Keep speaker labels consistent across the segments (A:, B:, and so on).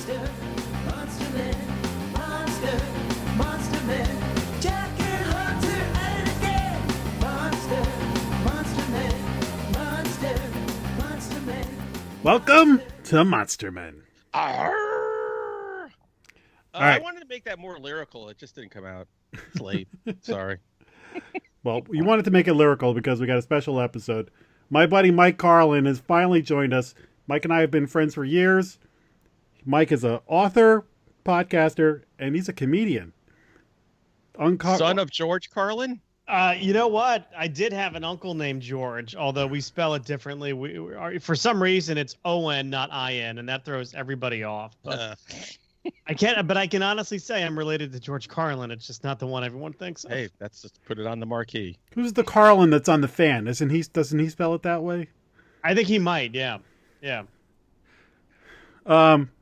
A: Monster, Monster Man, Monster, Monster Man, Jack and Hunter at it again. Monster, Monster Man, Monster, Monster Man.
B: Welcome to Monster Men.
C: Arr!
B: right.
C: I wanted to make that more lyrical. It just didn't come out. It's late. Sorry.
B: Well, you wanted to make it lyrical because we got a special episode. My buddy Mike Carlon has finally joined us. Mike and I have been friends for years. Mike is an author, podcaster, and he's a comedian.
C: Son of George Carlin?
D: You know what? I did have an uncle named George, although we spell it differently. For some reason, it's O-N, not I-N, and that throws everybody off. But I can honestly say I'm related to George Carlin. It's just not the one everyone thinks of.
C: Hey, that's just put it on the marquee.
B: Who's the Carlin that's on the fan? Doesn't he spell it that way?
D: I think he might, yeah. Yeah.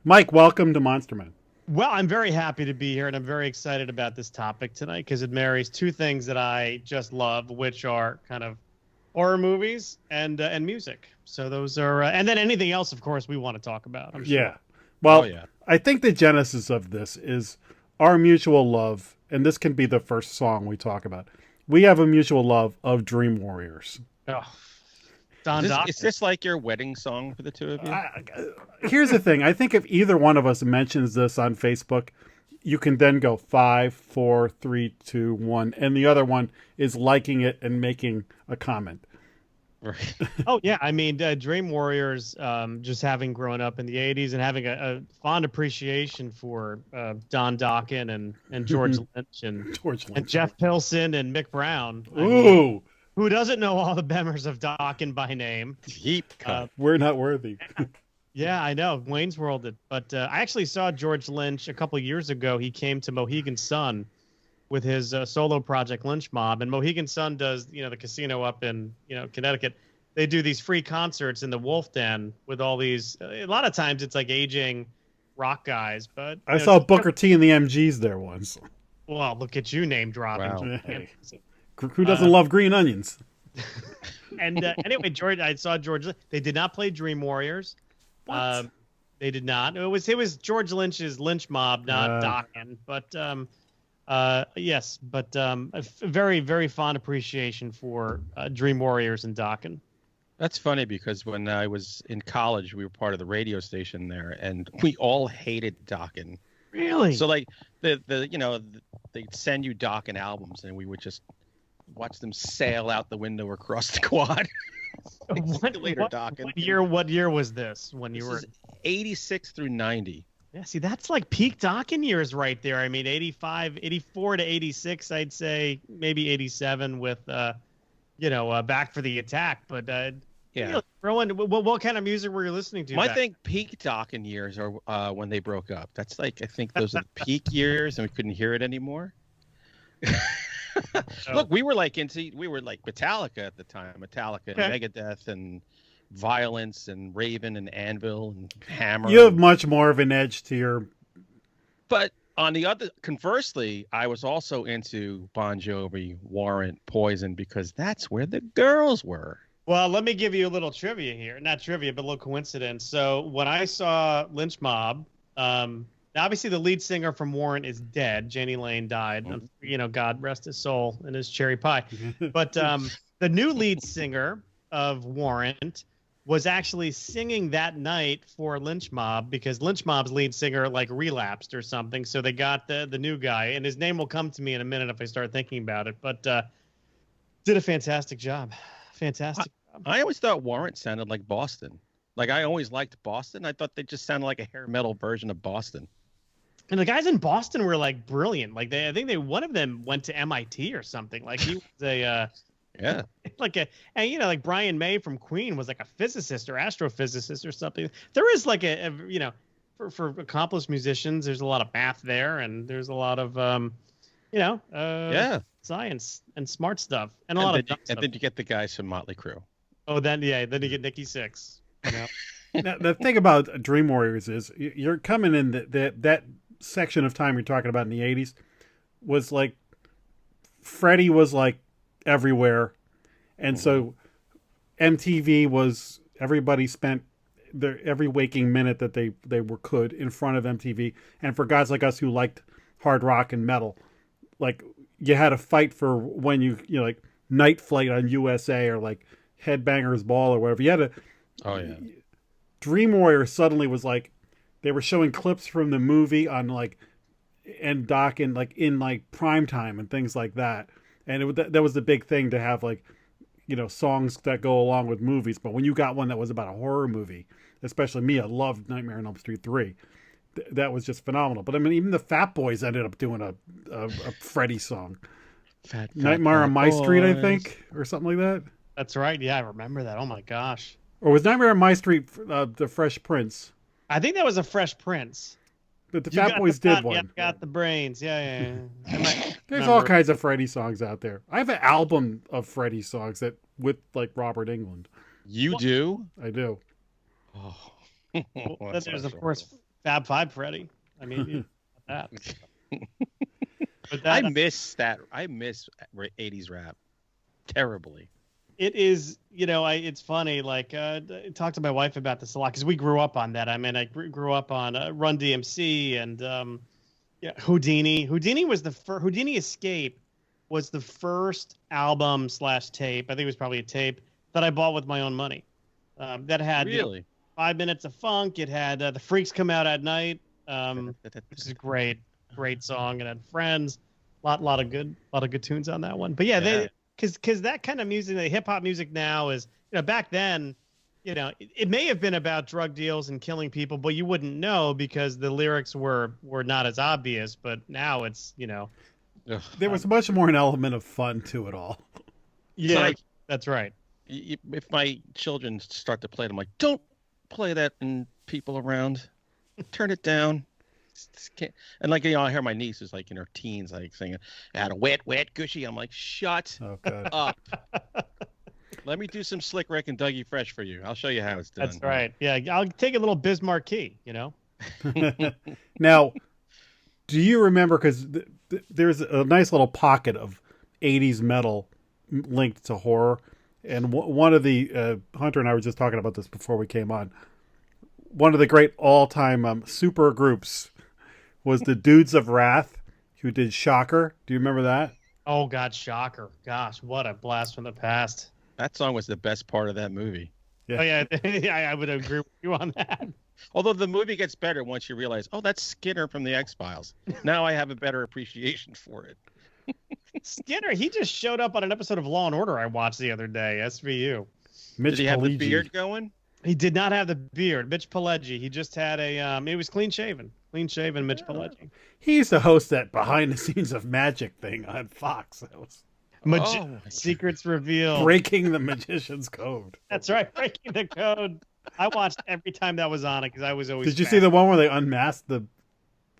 B: Mike, welcome to Monster Men.
D: Well, I'm very happy to be here, and I'm very excited about this topic tonight because it marries two things that I just love, which are kind of horror movies and music. So those are, and then anything else, of course, we want to talk about. I'm sure.
B: Yeah. Well,
C: Oh, yeah.
B: I think the genesis of this is our mutual love, and this can be the first song we talk about. We have a mutual love of Dream Warriors.
D: Oh, Don Dokken.
C: Is this like your wedding song for the two of you?
B: Here's the thing. I think if either one of us mentions this on Facebook, you can then go 5, 4, 3, 2, 1, and the other one is liking it and making a comment.
C: Right.
D: Oh, yeah. I mean, Dream Warriors, just having grown up in the 80s and having a fond appreciation for Don Dokken and George Lynch and Jeff Pilson and Mick Brown. I mean,
B: Ooh,
D: who doesn't know all the members of Dokken by name?
C: Deep cut.
B: we're not worthy.
D: Yeah, I know. Wayne's World. But I actually saw George Lynch a couple years ago. He came to Mohegan Sun with his solo project Lynch Mob. And Mohegan Sun does, the casino up in, Connecticut. They do these free concerts in the Wolf Den with all these, a lot of times it's like aging rock guys. But
B: I saw Booker T and the MGs there once.
D: Well, look at you name dropping.
C: Wow.
B: Hey. Who doesn't love green onions?
D: And anyway, I saw George. They did not play Dream Warriors.
B: What?
D: They did not. It was George Lynch's Lynch Mob, not Dokken. But yes, but a very, very fond appreciation for Dream Warriors and Dokken.
C: That's funny because when I was in college, we were part of the radio station there, and we all hated Dokken.
D: Really?
C: So like they'd send you Dokken albums, and we would just watch them sail out the window across the quad.
D: What year was this when you were?
C: 86 through 90.
D: Yeah, see, that's like peak Dokken years right there. I mean, 84 to 86, I'd say, maybe 87 with, Back for the Attack. But
C: Yeah.
D: Rowan, what kind of music were you listening to?
C: I think peak Dokken years are when they broke up. That's like, I think those are the peak years, and we couldn't hear it anymore. Look, we were like Metallica at the time, Metallica and Megadeth and Violence and Raven and Anvil and Hammer.
B: You have much more of an edge to your.
C: But conversely, I was also into Bon Jovi, Warrant, Poison, because that's where the girls were.
D: Well, let me give you a little trivia here. Not trivia, but a little coincidence. So when I saw Lynch Mob, obviously the lead singer from Warrant is dead. Janie Lane died. God rest his soul and his cherry pie. But the new lead singer of Warrant was actually singing that night for Lynch Mob because Lynch Mob's lead singer relapsed or something. So they got the new guy, and his name will come to me in a minute if I start thinking about it. But did a fantastic job. Fantastic job.
C: I always thought Warrant sounded like Boston. Like I always liked Boston. I thought they just sounded like a hair metal version of Boston.
D: And the guys in Boston were brilliant. I think one of them went to MIT or something. He was a
C: yeah.
D: And Brian May from Queen was like a physicist or astrophysicist or something. There is for accomplished musicians, there's a lot of math there, and there's a lot of science and smart stuff, and a lot of dumb stuff.
C: And then you get the guys from Motley Crue.
D: Oh, then you get Nikki Sixx.
B: Now, the thing about Dream Warriors is you're coming in that section of time you're talking about in the 80s was like Freddie was like everywhere, and so MTV was everybody spent every waking minute that they could in front of MTV. And for guys like us who liked hard rock and metal, like you had to fight for when you know, like Night Flight on USA or like Headbangers Ball or whatever. You had to.
C: Oh yeah.
B: Dream Warrior suddenly was like, they were showing clips from the movie on like, and Dokken like in like prime time and things like that. And that was the big thing to have, like, you know, songs that go along with movies. But when you got one that was about a horror movie, especially me, I loved Nightmare on Elm Street 3. That was just phenomenal. But I mean, even the Fat Boys ended up doing a Freddy song. Nightmare on My Street, I think, or something like that.
D: That's right. Yeah, I remember that. Oh my gosh.
B: Or was Nightmare on My Street the Fresh Prince?
D: I think that was a Fresh Prince.
B: But the Fat Boys did one.
D: Yeah, got the brains. Yeah.
B: There's all kinds of Freddy songs out there. I have an album of Freddy songs with like Robert Englund.
C: You do?
B: I do.
C: Oh.
D: Well, then there's of course Fab Five Freddy. I mean, that. But that,
C: I miss that. I miss 80s rap terribly.
D: It is, you know, it's funny. Like, I talked to my wife about this a lot because we grew up on that. I mean, I grew up on Run DMC and yeah, Houdini. Houdini was the first. Houdini Escape was the first album / tape. I think it was probably a tape that I bought with my own money. That had
C: Really?
D: You know, 5 minutes of funk. It had The Freaks Come Out at Night, which is a great song. It had Friends. Lot of good tunes on that one. But yeah. Because that kind of music, the hip hop music now is, you know, back then, you know, it may have been about drug deals and killing people, but you wouldn't know because the lyrics were not as obvious. But now it's, you know,
B: there was much more an element of fun to it all.
D: Yeah,
C: like,
D: that's right.
C: If my children start to play it, I'm like, don't play that in people around. Turn it down. And like, you know, I hear my nieces like in her teens like singing, "I had a wet, gushy." I'm like, shut up. Let me do some Slick Rick and Dougie Fresh for you. I'll show you how it's done.
D: That's right. Yeah, I'll take a little Bismarck key. You know.
B: Now, do you remember? Because there's a nice little pocket of '80s metal linked to horror, and one of the Hunter and I were just talking about this before we came on. One of the great all-time super groups was the Dudes of Wrath, who did Shocker. Do you remember that?
D: Oh God, Shocker! Gosh, what a blast from the past.
C: That song was the best part of that movie.
B: Yeah.
D: Oh yeah, I would agree with you on that.
C: Although the movie gets better once you realize, oh, that's Skinner from the X-Files. Now I have a better appreciation for it.
D: Skinner, he just showed up on an episode of Law and Order I watched the other day. SVU.
B: Mitch
C: Did he have the
B: Pileggi.
C: beard going?
D: He did not have the beard. Mitch Pileggi. He just had a. He was clean shaven. Mitch Pileggi.
B: He used to host that behind the scenes of magic thing on Fox. That was
D: Secrets revealed.
B: breaking the magician's code.
D: That's right, breaking the code. I watched every time that was on it because I was always.
B: Did you see the one where they unmasked the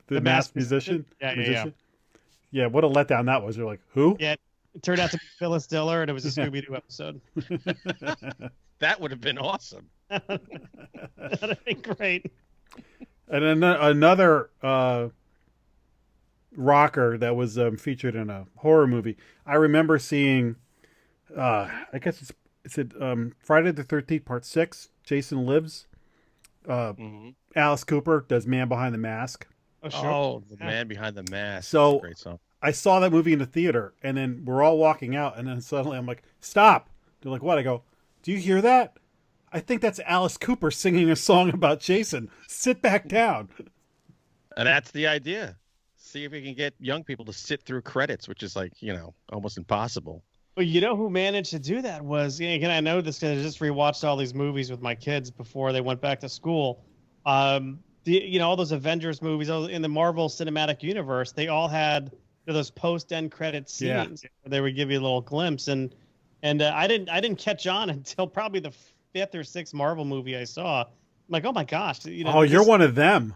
B: masked musician?
D: Yeah.
B: Yeah, what a letdown that was. You're like, who?
D: Yeah, it turned out to be Phyllis Diller, and it was a Scooby-Doo episode.
C: That would have been awesome.
D: That'd have been great.
B: And another rocker that was featured in a horror movie. I remember seeing, I guess it's Friday the 13th Part 6, Jason Lives. Alice Cooper does Man Behind the Mask.
D: Oh, sure.
C: Oh, the Man Behind the Mask.
B: So
C: Great song.
B: I saw that movie in the theater, and then we're all walking out, and then suddenly I'm like, stop. They're like, what? I go, do you hear that? I think that's Alice Cooper singing a song about Jason. Sit back down.
C: And that's the idea. See if we can get young people to sit through credits, which is like, you know, almost impossible.
D: Well, you know who managed to do that was, again, I know this because I just rewatched all these movies with my kids before they went back to school. You know, all those Avengers movies in the Marvel Cinematic Universe, they all had those post-end credit scenes where they would give you a little glimpse. And I didn't catch on until probably the 5th or 6th Marvel movie I saw. I'm like, oh my gosh. You know,
B: Oh, you're one of them.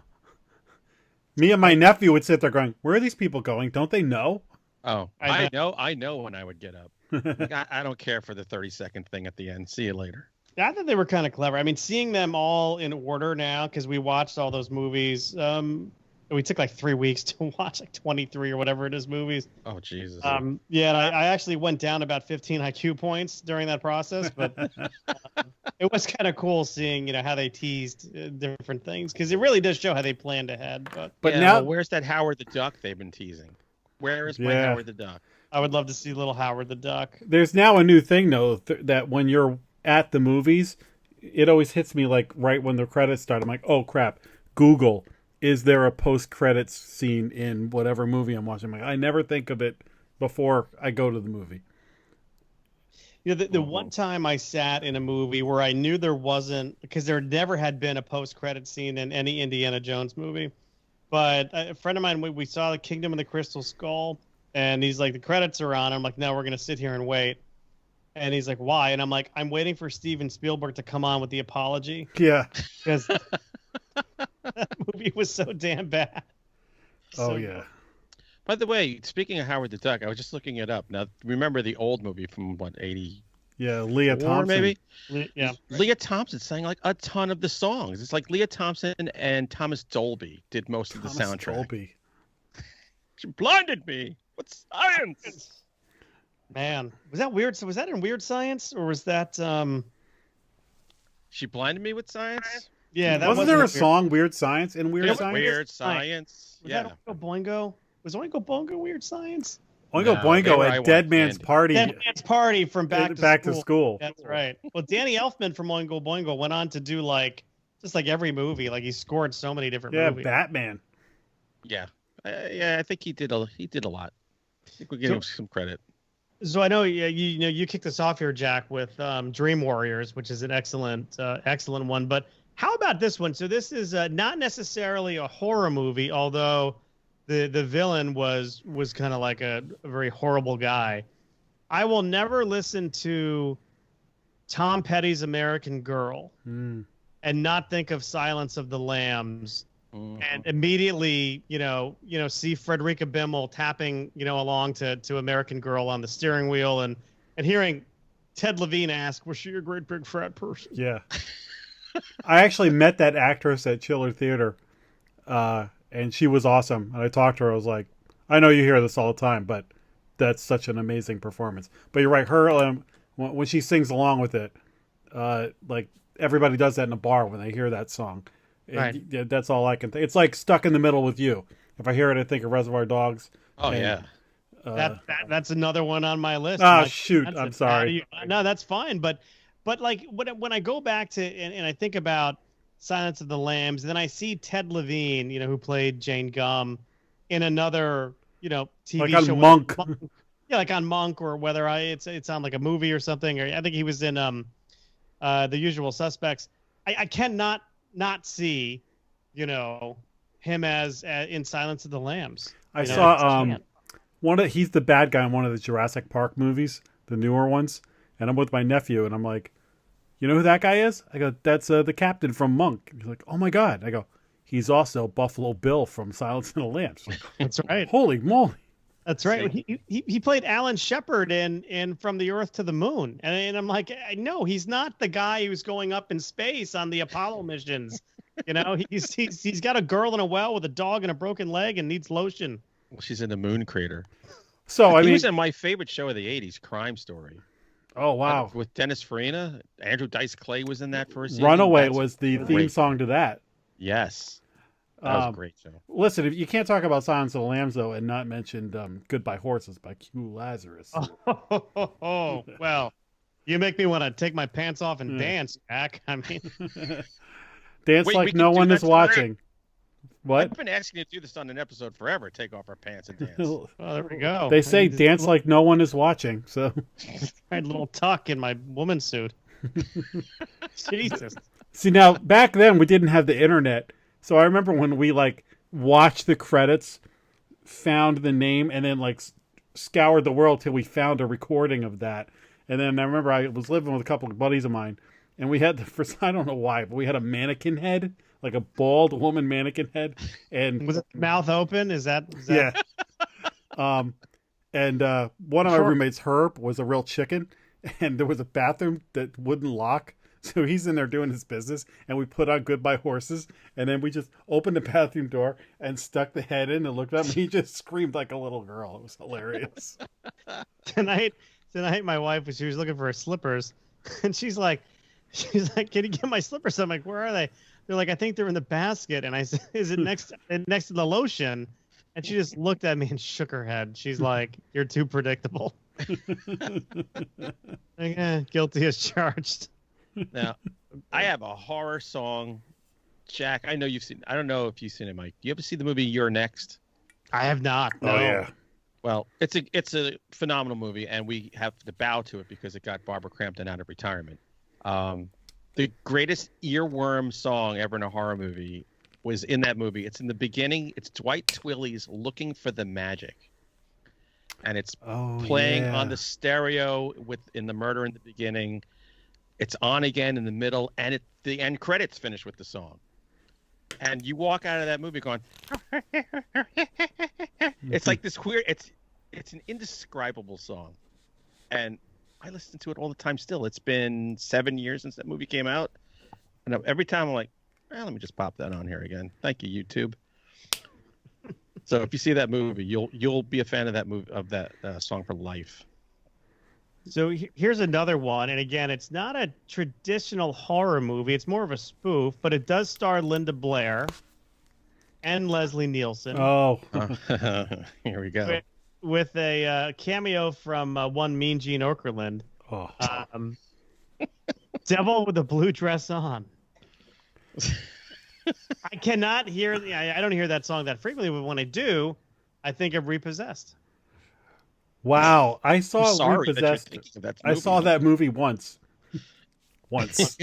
B: Me and my nephew would sit there going, where are these people going? Don't they know?
C: Oh, I know when I would get up. Like, I don't care for the 30-second thing at the end. See you later.
D: I thought they were kind of clever. I mean, seeing them all in order now, because we watched all those movies. We took like 3 weeks to watch like 23 or whatever it is movies.
C: Oh, Jesus.
D: Yeah, and I actually went down about 15 IQ points during that process. But it was kind of cool seeing, how they teased different things, because it really does show how they planned ahead.
B: But
C: Yeah,
B: now,
C: well, where's that Howard the Duck they've been teasing? Where is my
B: Yeah.
C: Howard the Duck?
D: I would love to see little Howard the Duck.
B: there's now a new thing though that when you're at the movies, it always hits me like right when the credits start. I'm like, oh crap! Google, is there a post-credits scene in whatever movie I'm watching? I'm like, I never think of it before I go to the movie.
D: The one time I sat in a movie where I knew there wasn't, because there never had been a post-credit scene in any Indiana Jones movie. But a friend of mine, we saw The Kingdom of the Crystal Skull, and he's like, the credits are on. I'm like, no, we're going to sit here and wait. And he's like, why? And I'm like, I'm waiting for Steven Spielberg to come on with the apology,
B: Yeah.
D: because that movie was so damn bad.
B: Oh
D: So
B: yeah.
C: By the way, speaking of Howard the Duck, I was just looking it up. Now, remember the old movie from what, 80?
B: Yeah. Leah Thompson.
C: Maybe?
D: Yeah.
C: Leah Thompson sang like a ton of the songs. It's like Leah Thompson and Thomas Dolby did most of the
B: Thomas
C: soundtrack.
B: Dolby.
C: She blinded me. What's science?
D: Man, was that weird? So was that in Weird Science, or was that
C: She blinded me with science?
D: Yeah, that
B: Wasn't there a
D: Weird-
B: song, Weird Science, in Weird
C: Yeah,
B: Science?
C: Weird Science.
D: Was
C: Yeah.
D: that Oingo Boingo? Was Oingo Boingo Weird Science?
B: Oingo
C: No, they
B: Boingo
C: were I
B: at
C: Want
B: Dead Man's
C: Candy.
B: Party.
D: Dead Man's Party from Back to School. That's right. Well, Danny Elfman from Oingo Boingo went on to do just like every movie. Like he scored so many different
B: Yeah,
D: movies.
B: Batman.
C: Yeah. I think he did a lot. I think we give him some credit.
D: So I know you kicked us off here, Jack, with Dream Warriors, which is an excellent one. But how about this one? So this is not necessarily a horror movie, although the villain was kind of like a very horrible guy. I will never listen to Tom Petty's American Girl
B: Mm.
D: and not think of Silence of the Lambs,
C: Mhm.
D: and immediately, see Frederica Bimmel tapping, along to American Girl on the steering wheel, and hearing Ted Levine ask, "Was she a great big fat person?"
B: Yeah. I actually met that actress at Chiller Theater, and she was awesome. And I talked to her. I was like, I know you hear this all the time, but that's such an amazing performance. But you're right. Her, when she sings along with it, like everybody does that in a bar when they hear that song.
D: Right.
B: Yeah, that's all I can think. It's like Stuck in the Middle with You. If I hear it, I think of Reservoir Dogs.
C: Oh,
B: And,
C: yeah.
D: That's another one on my list.
B: Ah,
D: Mike.
B: shoot.
D: That's
B: I'm
D: it.
B: sorry.
D: No, that's fine. But like when I go back to and I think about Silence of the Lambs, then I see Ted Levine, who played Jane Gum in another, TV
B: Like on
D: show.
B: Monk.
D: Yeah, like on Monk, or whether it's on like a movie or something. Or I think he was in The Usual Suspects. I cannot not see, him as in Silence of the Lambs.
B: I
D: You know,
B: saw
D: can't.
B: he's the bad guy in one of the Jurassic Park movies, the newer ones, and I'm with my nephew, and I'm like, you know who that guy is? I go, that's the captain from Monk. He's like, oh my god. I go, he's also Buffalo Bill from Silence of the Lambs. Like,
D: That's right.
B: holy moly!
D: That's right. He played Alan Shepard in From the Earth to the Moon, and I'm like, no, he's not the guy who's going up in space on the Apollo missions. He's got a girl in a well with a dog and a broken leg and needs lotion.
C: Well, she's in the moon crater.
B: So I
C: He
B: mean,
C: was in my favorite show of the 80s, Crime Story.
B: oh wow,
C: With Dennis Farina. Andrew Dice Clay was in that first season.
B: Runaway
C: That's
B: was the
C: great.
B: theme song to that.
C: Yes. That was a
B: Um,
C: great show.
B: Listen, if you can't talk about Silence of the Lambs though, and not mention Goodbye Horses by Q Lazarus.
D: Oh, well, you make me want to take my pants off and
B: Yeah.
D: dance, Jack. I mean,
B: Dance
C: Wait, we
B: like
C: can
B: no
C: do
B: one
C: that
B: is
C: tomorrow?
B: watching. What?
C: I've been asking you to do this on an episode forever. Take off our pants and dance.
D: oh, there we go.
B: They say
D: Just
B: dance
D: a
B: like no one is watching. So
D: little tuck in my woman suit. Jesus.
B: see now, back then we didn't have the internet, so I remember when we watched the credits, found the name, and then scoured the world till we found a recording of that. And then I remember I was living with a couple of buddies of mine, and we had I don't know why, but we had a mannequin head, like a bald woman mannequin head, and
D: Was it mouth open? Is that
B: yeah. And one of my roommates, Herb, was a real chicken, and there was a bathroom that wouldn't lock. So he's in there doing his business, and we put on Goodbye Horses, and then we just opened the bathroom door and stuck the head in and looked up, and he just screamed like a little girl. It was hilarious.
D: tonight my wife she was looking for her slippers, and she's like, She's like, "Can you get my slippers?" I'm like, "Where are they?" They're like, "I think they're in the basket." And I said, "Is it next to the lotion?" And she just looked at me and shook her head. She's like, "You're too predictable." Like, guilty as charged.
C: Now, I have a horror song. Jack, I know you've seen. I don't know if you've seen it, Mike. You ever see the movie You're Next?
D: I have not. No.
B: Oh yeah.
C: Well, it's a phenomenal movie, and we have to bow to it because it got Barbara Crampton out of retirement. The greatest earworm song ever in a horror movie was in that movie. It's in the beginning. It's Dwight Twilley's "Looking for the Magic," and it's playing on the stereo in the murder in the beginning. It's on again in the middle, and the end credits finish with the song. And you walk out of that movie going, it's like this weird. It's an indescribable song, and I listen to it all the time. Still, it's been 7 years since that movie came out, and every time I'm like, let me just pop that on here again. Thank you, YouTube. So if you see that movie, you'll be a fan of that movie, of that song for life.
D: So here's another one, and again, it's not a traditional horror movie. It's more of a spoof, but it does star Linda Blair and Leslie Nielsen.
B: Oh,
C: Here we go.
D: With a cameo from one Mean Gene Okerlund.
B: oh.
D: Devil with a Blue Dress On. I cannot hear. I don't hear that song that frequently, but when I do, I think of Repossessed.
B: Wow, I saw
C: I'm sorry that you're
B: Repossessed.
C: thinking of that
B: I
C: movie.
B: saw that movie once. Once.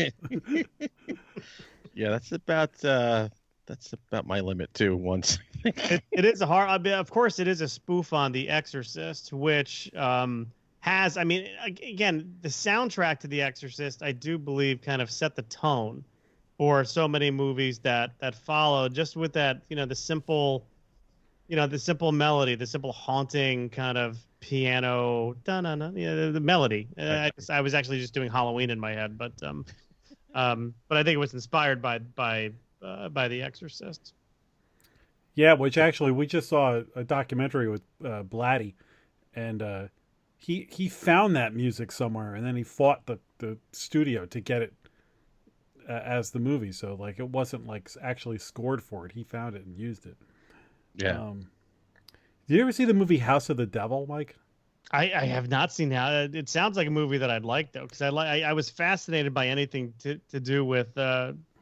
C: Yeah, that's about my limit too. Once.
D: It is a horror. I mean, of course, it is a spoof on The Exorcist, which has. I mean, again, the soundtrack to The Exorcist, I do believe, kind of set the tone for so many movies that followed. Just with that, the simple melody, the simple haunting kind of piano, the melody. I was actually just doing Halloween in my head, but I think it was inspired by The Exorcist.
B: Yeah, which actually we just saw a documentary with Blatty, and he found that music somewhere, and then he fought the studio to get it as the movie. So like it wasn't like actually scored for it. He found it and used it.
C: Yeah.
B: Did you ever see the movie House of the Devil, Mike?
D: I have not seen that. It sounds like a movie that I'd like though, because I was fascinated by anything to do with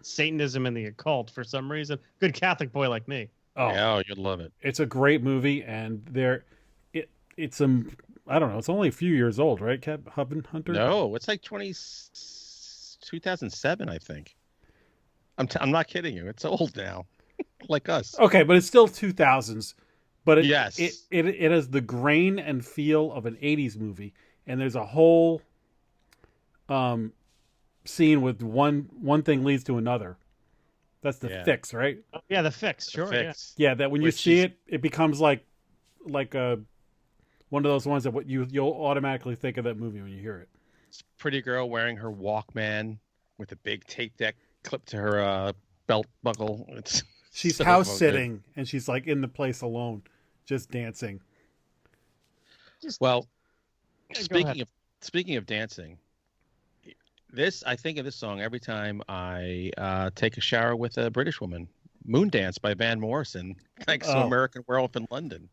D: Satanism and the occult for some reason. Good Catholic boy like me.
C: Oh, you'd love it.
B: It's a great movie, and it's I don't know. It's only a few years old, right, Hunter?
C: No, it's like 2007, I think. I'm not kidding you. It's old now, like us.
B: Okay, but it's still 2000s. But
C: Yes.
B: it has the grain and feel of an 80s movie, and there's a whole scene with one thing leads to another. That's the fix, right?
D: Yeah, the fix. Sure.
C: Fix.
B: Yeah, that when you see it, it becomes like one of those ones that you'll automatically think of that movie when you hear it.
C: It's a pretty girl wearing her Walkman with a big tape deck clipped to her belt buckle.
B: She's
C: so
B: house
C: good.
B: sitting, and she's like in the place alone, just dancing.
C: Well,
D: go
C: speaking of dancing, I think of this song every time I take a shower with a British woman. Moon Dance by Van Morrison, thanks to American Werewolf in London.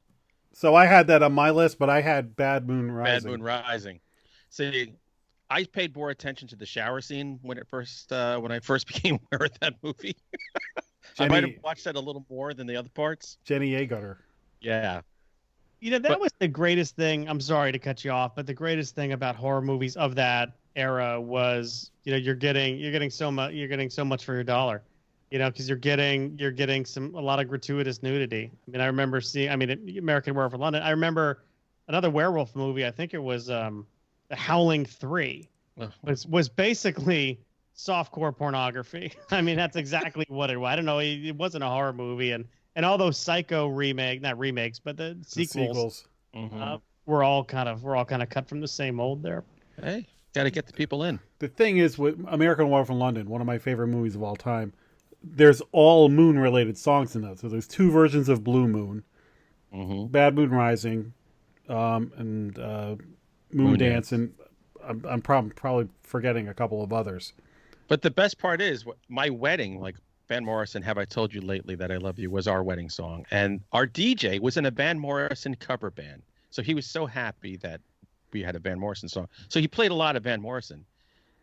B: So I had that on my list, but I had Bad Moon Rising.
C: Bad Moon Rising. See, I paid more attention to the shower scene when I first became aware of that movie. I might have watched that a little more than the other parts.
B: Jenny Agutter.
C: Yeah.
D: That was the greatest thing. I'm sorry to cut you off, but the greatest thing about horror movies of that era was, you're getting so much for your dollar, because you're getting a lot of gratuitous nudity. I mean, I remember seeing, American Werewolf in London. I remember another werewolf movie. I think it was The Howling 3. Was basically softcore pornography. I mean, that's exactly what it was. I don't know. It wasn't a horror movie, and all those Psycho not remakes, but the sequels. We're all kind of cut from the same mold there.
C: Hey, got to get the people in.
B: The thing is, with American Werewolf in London, one of my favorite movies of all time, there's all moon-related songs in that. So there's two versions of Blue Moon, Bad Moon Rising, and Moon Dance, and I'm probably forgetting a couple of others.
C: But the best part is my wedding, like Van Morrison, Have I Told You Lately That I Love You was our wedding song. And our DJ was in a Van Morrison cover band. So he was so happy that we had a Van Morrison song. So he played a lot of Van Morrison.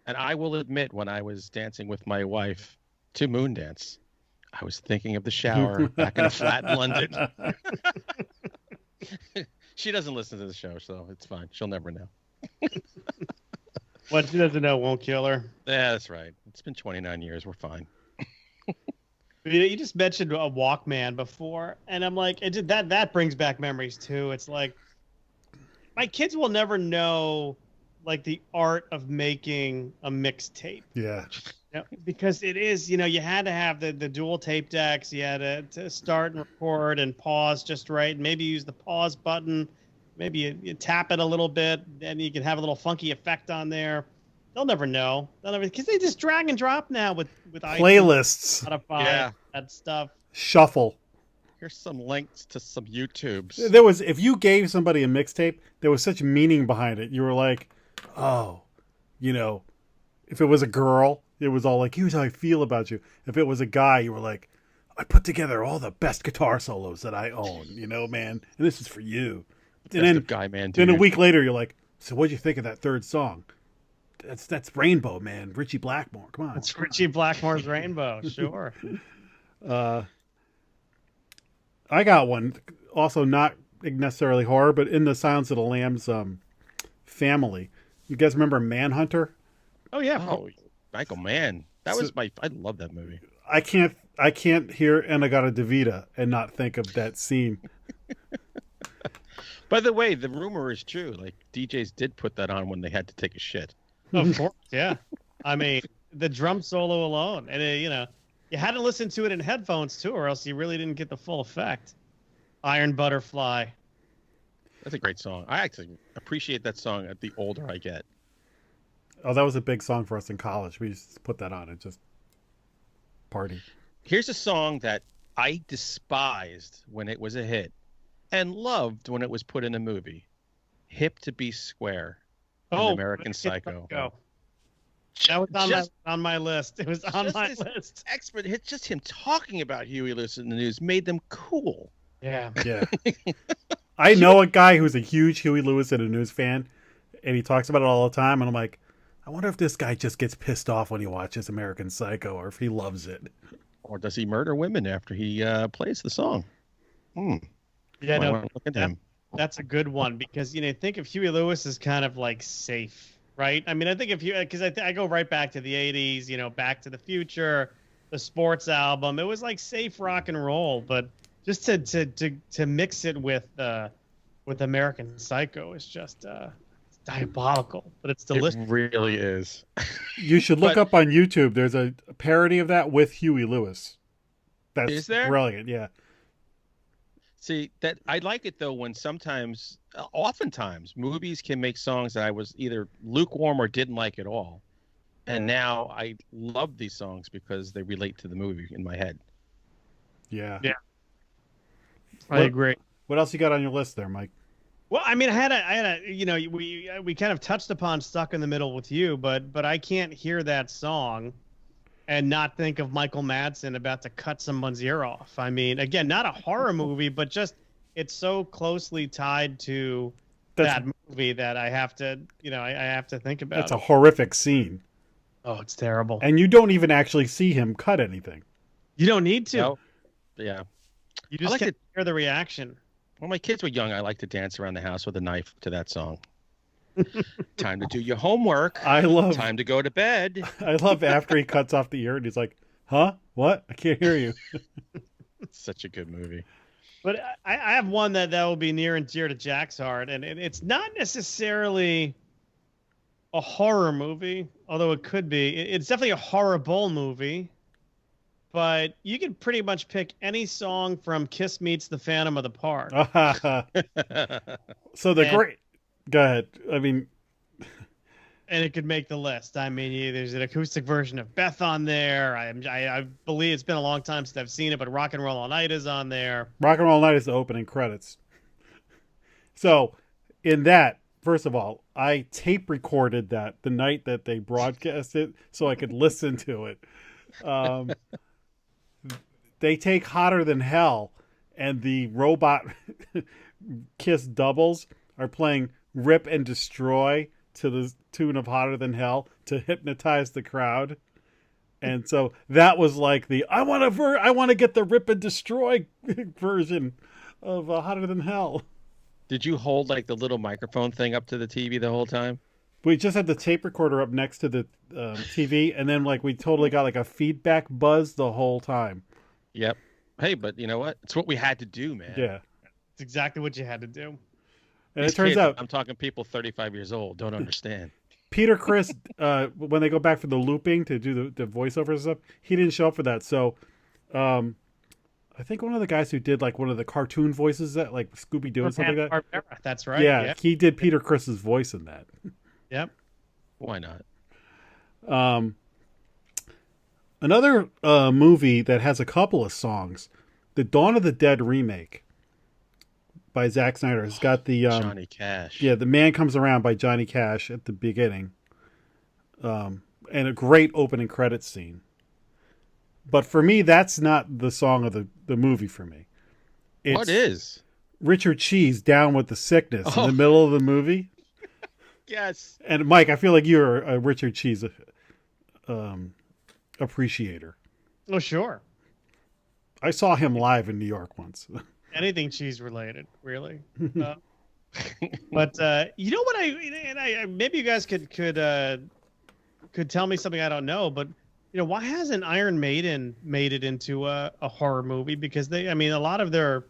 C: And I will admit, when I was dancing with my wife to Moondance, I was thinking of the shower back in a flat in London. She doesn't listen to the show, so it's fine. She'll never know.
D: What she doesn't know won't kill her.
C: Yeah, that's right. It's been 29 years. We're fine.
D: You just mentioned a Walkman before, and I'm like, that brings back memories too. It's like my kids will never know like the art of making a mixtape.
B: Yeah.
D: Because it is, you had to have the dual tape decks. You had to start and record and pause just right. And maybe use the pause button. Maybe you tap it a little bit, and you can have a little funky effect on there. They'll never know. Because they just drag and drop now with
B: Playlists.
D: iTunes, Spotify, that stuff.
B: Shuffle.
C: Here's some links to some YouTubes.
B: There was, if you gave somebody a mixtape, there was such meaning behind it. You were like, oh, if it was a girl, it was all like, here's how I feel about you. If it was a guy, you were like, I put together all the best guitar solos that I own, man, and this is for you. And then,
C: guy, man,
B: then a week later, you're like, so what'd you think of that third song? That's Rainbow, man. Richie Blackmore. Come on.
D: It's Richie Blackmore's Rainbow. Sure.
B: I got one. Also not necessarily horror, but in the Silence of the Lambs family. You guys remember Manhunter?
D: Oh yeah.
C: Oh, Michael Mann. That was I love that movie.
B: I can't hear Inagata Devita and not think of that scene.
C: By the way, the rumor is true. Like DJs did put that on when they had to take a shit.
D: Of course, yeah. I mean, the drum solo alone, and you had to listen to it in headphones too, or else you really didn't get the full effect. Iron Butterfly.
C: That's a great song. I actually appreciate that song the older I get.
B: Oh, that was a big song for us in college. We used to put that on and just party.
C: Here's a song that I despised when it was a hit and loved when it was put in a movie. Hip to Be Square. American Psycho.
D: That was on my list. It was on my list.
C: Expert hit. Just him talking about Huey Lewis in the news made them cool.
D: Yeah.
B: Yeah. I know a guy who's a huge Huey Lewis in the news fan, and he talks about it all the time. And I'm like, I wonder if this guy just gets pissed off when he watches American Psycho, or if he loves it.
C: Or does he murder women after he plays the song?
D: Yeah, no.
C: Look at him.
D: That's a good one because think of Huey Lewis as kind of like safe, right? I mean, I think because I go right back to the '80s, Back to the Future, the sports album. It was like safe rock and roll, but just to mix it with American Psycho is just it's diabolical, but it's delicious.
C: It really is.
B: You should look up on YouTube. There's a parody of that with Huey Lewis. That's
C: Is there?
B: Brilliant. Yeah.
C: See, that I like it though when oftentimes movies can make songs that I was either lukewarm or didn't like at all, and now I love these songs because they relate to the movie in my head.
B: Yeah.
D: Yeah. I agree.
B: What else you got on your list there, Mike?
D: Well, I mean, I had a we kind of touched upon Stuck in the Middle with you, but I can't hear that song and not think of Michael Madsen about to cut someone's ear off. I mean, again, not a horror movie, but just it's so closely tied to that movie that I have to, I have to think about.
B: That's a horrific scene.
D: Oh, it's terrible.
B: And you don't even actually see him cut anything.
D: You don't need to.
C: No. Yeah.
D: You just can't hear the reaction.
C: When my kids were young, I liked to dance around the house with a knife to that song. Time to do your homework. Time to go to bed.
B: I love after he cuts off the ear and he's like, huh? What? I can't hear you.
C: It's such a good movie.
D: But I have one that will be near and dear to Jack's heart, and it's not necessarily a horror movie, although it could be. It's definitely a horrible movie, but you can pretty much pick any song from Kiss Meets the Phantom of the Park.
B: So go ahead. I mean,
D: and it could make the list. I mean, there's an acoustic version of Beth on there. I believe it's been a long time since I've seen it, but Rock and Roll All Night is on there.
B: Rock and Roll All Night is the opening credits. So, in that, first of all, I tape recorded that the night that they broadcast it so I could listen to it. They take Hotter Than Hell, and the robot Kiss doubles are playing Rip and Destroy to the tune of Hotter Than Hell to hypnotize the crowd. And so that was like the I want to get the Rip and Destroy version of Hotter Than Hell.
C: Did you hold like the little microphone thing up to the TV the whole time?
B: We just had the tape recorder up next to the TV, and then like we totally got like a feedback buzz the whole time.
C: Yep. Hey, but you know what? It's what we had to do, man.
B: Yeah.
D: It's exactly what you had to do.
B: And
C: These
B: it turns
C: kids,
B: out
C: I'm talking people 35 years old don't understand.
B: Peter Criss, when they go back for the looping to do the voiceovers and stuff, he didn't show up for that. So I think one of the guys who did like one of the cartoon voices that like Scooby Doo and something like that.
D: Barbera, that's right.
B: Yeah, he did Peter Criss's voice in that.
D: Yep.
C: Why not?
B: Another movie that has a couple of songs, the Dawn of the Dead remake by Zack Snyder. It's got the
C: Johnny Cash.
B: Yeah, The Man Comes Around by Johnny Cash at the beginning, and a great opening credits scene. But for me, that's not the song of the movie for me.
C: What is?
B: Richard Cheese, Down with the Sickness, in the middle of the movie.
C: Yes.
B: And Mike, I feel like you're a Richard Cheese appreciator.
D: Oh, sure.
B: I saw him live in New York once.
D: Anything cheese related, really. But you know what? I maybe you guys could tell me something I don't know. But you know, why hasn't Iron Maiden made it into a horror movie? Because a lot of their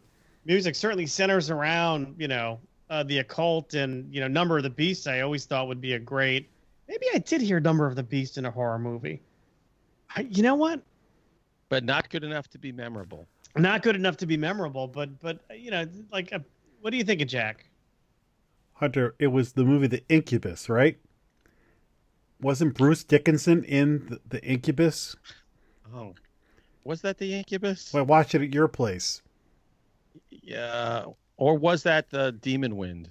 D: music certainly centers around the occult, and Number of the Beast. I always thought would be a great. Maybe I did hear Number of the Beast in a horror movie. You know what?
C: But not good enough to be memorable.
D: Not good enough to be memorable, but what do you think of Jack?
B: Hunter, it was the movie The Incubus, right? Wasn't Bruce Dickinson in the Incubus?
C: Oh, was that the Incubus?
B: Well, I watched it at your place.
C: Yeah, or was that the Demon Wind?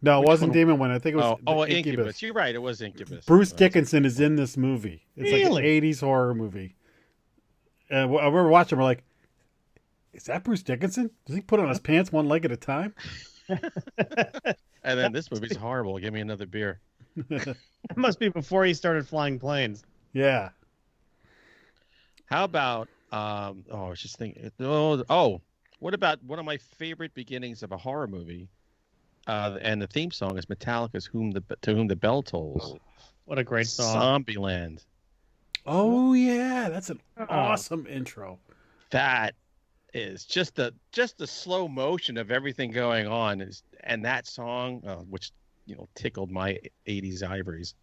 B: No, it
C: Which
B: wasn't
C: one?
B: Demon Wind. I think it was
C: Incubus. You're right. It was Incubus.
B: Bruce Dickinson is in this movie. It's
D: Really?
B: like an 80s horror movie. And I remember watching, we're like, is that Bruce Dickinson? Does he put on his pants one leg at a time?
C: And then this movie's horrible. Give me another beer.
D: It must be before he started flying planes.
B: Yeah.
C: How about I was just thinking. What about one of my favorite beginnings of a horror movie? And the theme song is Metallica's "To Whom the Bell Tolls."
D: What a great song!
C: Zombieland.
B: Oh yeah, that's an awesome intro.
C: That is just the slow motion of everything going on and that song, which tickled my 80s ivories.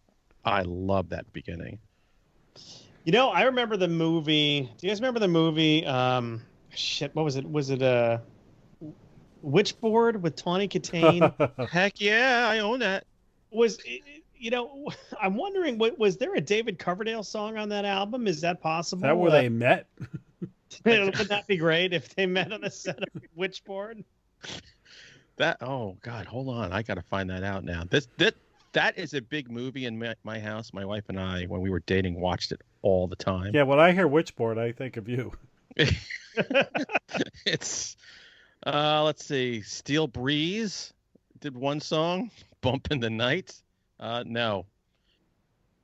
C: I love that beginning.
D: I remember the movie. Do you guys remember the movie? What was it? Was it Witchboard with Tawny Katane?
C: Heck yeah, I own that.
D: I'm wondering, was there a David Coverdale song on that album? Is that possible?
B: Is that where they met?
D: Would that be great if they met on the set of Witchboard?
C: Oh God, hold on, I gotta find that out now. That is a big movie in my house. My wife and I, when we were dating, watched it all the time.
B: Yeah, when I hear Witchboard, I think of you.
C: It's let's see, Steel Breeze did one song, Bump in the Night. No.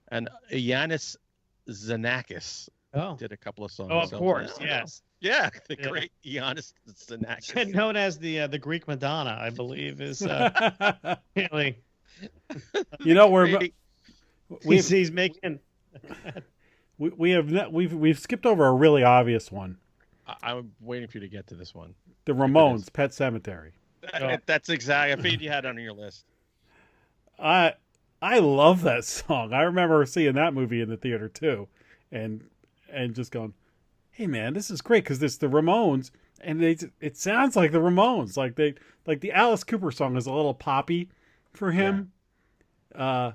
C: And Yanis Xenakis did a couple of songs.
D: Oh, of course, yes.
C: Yeah, the great Yanis Xenakis.
D: Known as the Greek Madonna, I believe, is really. He's making.
B: We've skipped over a really obvious one.
C: I'm waiting for you to get to this one.
B: The Ramones, Pet Sematary.
C: That's exactly. I figured you had it on your list.
B: I love that song. I remember seeing that movie in the theater too, and just going, "Hey man, this is great," because it's the Ramones, and it sounds like the Ramones. Like the Alice Cooper song is a little poppy for him. Yeah.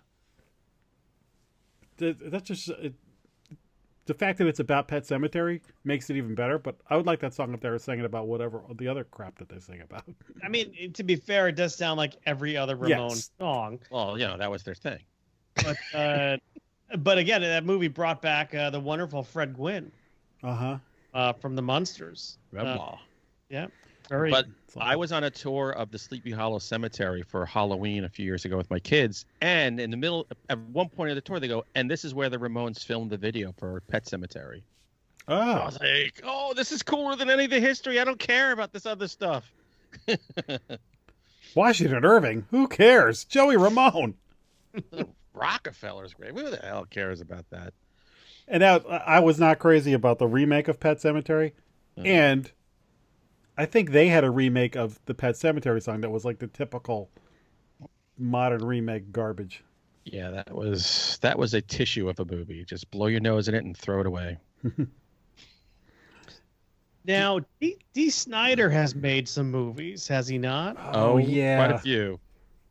B: That's just the fact that it's about Pet Cemetery makes it even better. But I would like that song if they were singing about whatever the other crap that they sing about.
D: I mean, to be fair, it does sound like every other Ramon
B: Yes.
D: song.
C: Well, that was their thing.
D: But again, that movie brought back the wonderful Fred Gwynn from the Monsters. Yeah, very.
C: But I was on a tour of the Sleepy Hollow Cemetery for Halloween a few years ago with my kids, and in the middle, at one point of the tour, they go, "And this is where the Ramones filmed the video for Pet Cemetery." I was like, "Oh, this is cooler than any of the history. I don't care about this other stuff."
B: Washington Irving, who cares? Joey Ramone.
C: Rockefeller's great. Who the hell cares about that?
B: And now I was not crazy about the remake of Pet Cemetery, and I think they had a remake of the Pet Cemetery song that was like the typical modern remake garbage.
C: Yeah, that was a tissue of a movie. Just blow your nose in it and throw it away.
D: Now, D. Snyder has made some movies, has he not?
B: Oh yeah,
C: quite a few.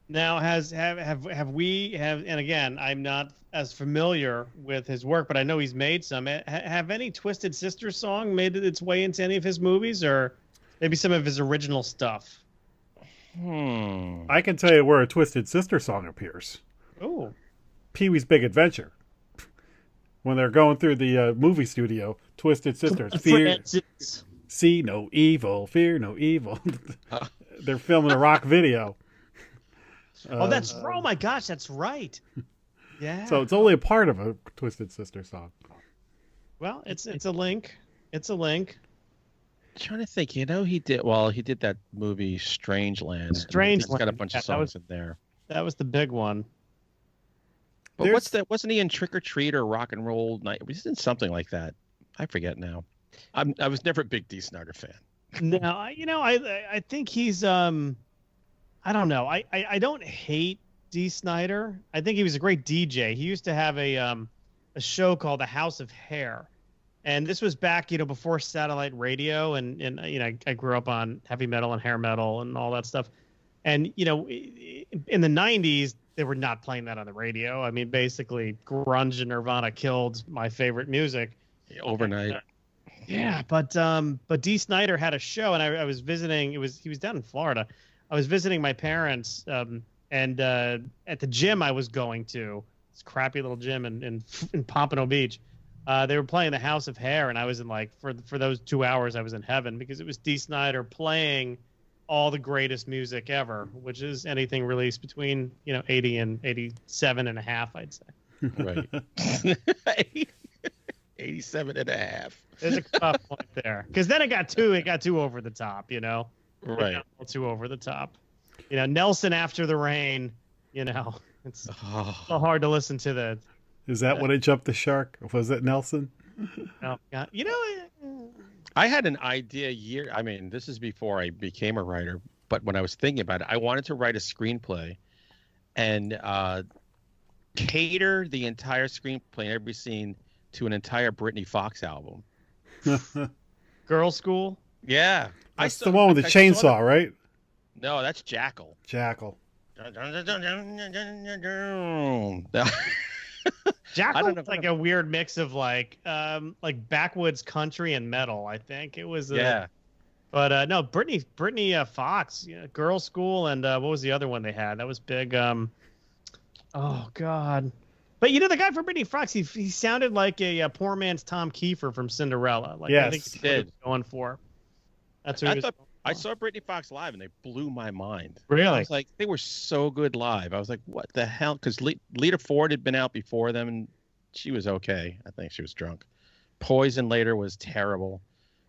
D: Now, have we, and again, I'm not as familiar with his work, but I know he's made some. Have any Twisted Sister song made its way into any of his movies, or maybe some of his original stuff?
B: I can tell you where a Twisted Sister song appears.
D: Oh,
B: Pee-wee's Big Adventure. When they're going through the movie studio, Twisted Sisters, see no evil, fear no evil. They're filming a rock video.
D: oh my gosh, that's right. Yeah.
B: So it's only a part of a Twisted Sister song.
D: Well, it's a link. It's a link.
C: I'm trying to think. He did that movie Strangeland. He's got a bunch of songs in there.
D: That was the big one.
C: But what's that? Wasn't he in Trick or Treat or Rock and Roll Night? He was in something like that. I forget now. I was never a big D. Snyder fan.
D: No, I think he's I don't know. I don't hate D. Snyder. I think he was a great DJ. He used to have a show called The House of Hair. And this was back, before satellite radio, and I grew up on heavy metal and hair metal and all that stuff. And in the 90s, they were not playing that on the radio. I mean, basically, grunge and Nirvana killed my favorite music.
C: Overnight.
D: Yeah, but D. Snyder had a show, and I was visiting. He was down in Florida. I was visiting my parents, and at the gym I was going to, this crappy little gym in Pompano Beach. They were playing The House of Hair, and I was in for those 2 hours I was in heaven, because it was D. Snyder playing all the greatest music ever, which is anything released between 80 and 87 and a half, I'd say.
C: Right. 87 and a half.
D: There's a cutoff point there, because then it got too over the top,
C: Right.
D: It got too over the top. Nelson After the Rain. It's so hard to listen to the.
B: Is that when it jumped the shark? Was it Nelson?
D: Oh, God.
C: I had an idea this is before I became a writer, but when I was thinking about it, I wanted to write a screenplay and cater the entire screenplay and every scene to an entire Britney Fox album.
D: Girl School?
C: Yeah.
B: That's the one with the chainsaw, right?
C: No, that's Jackal.
B: Jackal.
D: Jackal was like a weird mix of like backwoods country and metal, I think. It was
C: yeah.
D: But no, Britney Fox, Girl School, and what was the other one they had? That was big. Oh God. But the guy from Britney Fox, he sounded like a poor man's Tom Kiefer from Cinderella.
B: Yes,
D: I think he did. Going for. That's what
C: I saw Britney Fox live, and they blew my mind.
D: Really?
C: I was like, they were so good live. I was like, what the hell? Because Lita Ford had been out before them, and she was okay. I think she was drunk. Poison later was terrible.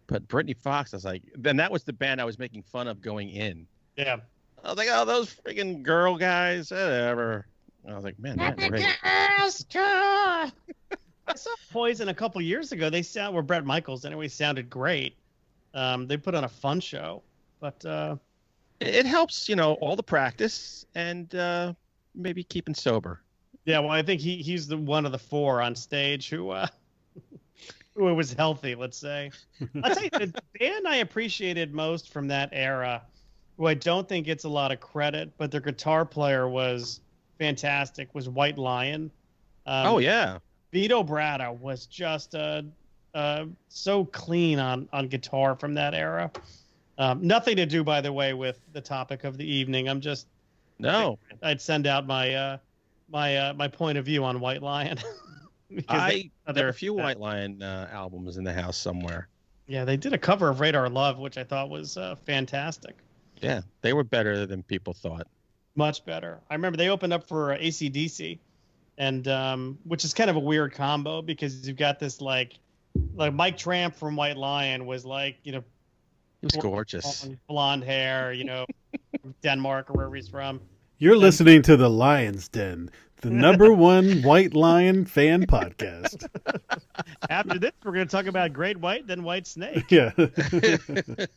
C: But Britney Fox, I was like, then that was the band I was making fun of going in.
D: Yeah.
C: I was like, oh, those freaking girl guys, whatever. I was like, man, that's great.
D: I saw Poison a couple years ago. They were Bret Michaels anyway, sounded great. They put on a fun show, but
C: it helps, all the practice and maybe keeping sober.
D: Yeah, well, I think he's the one of the four on stage who was healthy. Let's say. I'll tell you, the band I appreciated most from that era, who I don't think gets a lot of credit, but their guitar player was fantastic, was White Lion.
C: Oh yeah.
D: Vito Bratta was just so clean on guitar from that era. Nothing to do, by the way, with the topic of the evening. I'm just
C: No,
D: I'd send out my point of view on White Lion. Because
C: there are a few White Lion albums in the house somewhere.
D: yeah, they did a cover of Radar Love, which I thought was fantastic.
C: Yeah, they were better than people thought.
D: Much better. I remember they opened up for AC/DC, and which is kind of a weird combo because you've got this like Mike Tramp from White Lion was like,
C: He was gorgeous.
D: blonde hair, from Denmark or wherever he's from.
B: You're listening to The Lion's Den, the #1 White Lion fan podcast.
D: After this, we're going to talk about Great White, then White Snake.
B: Yeah.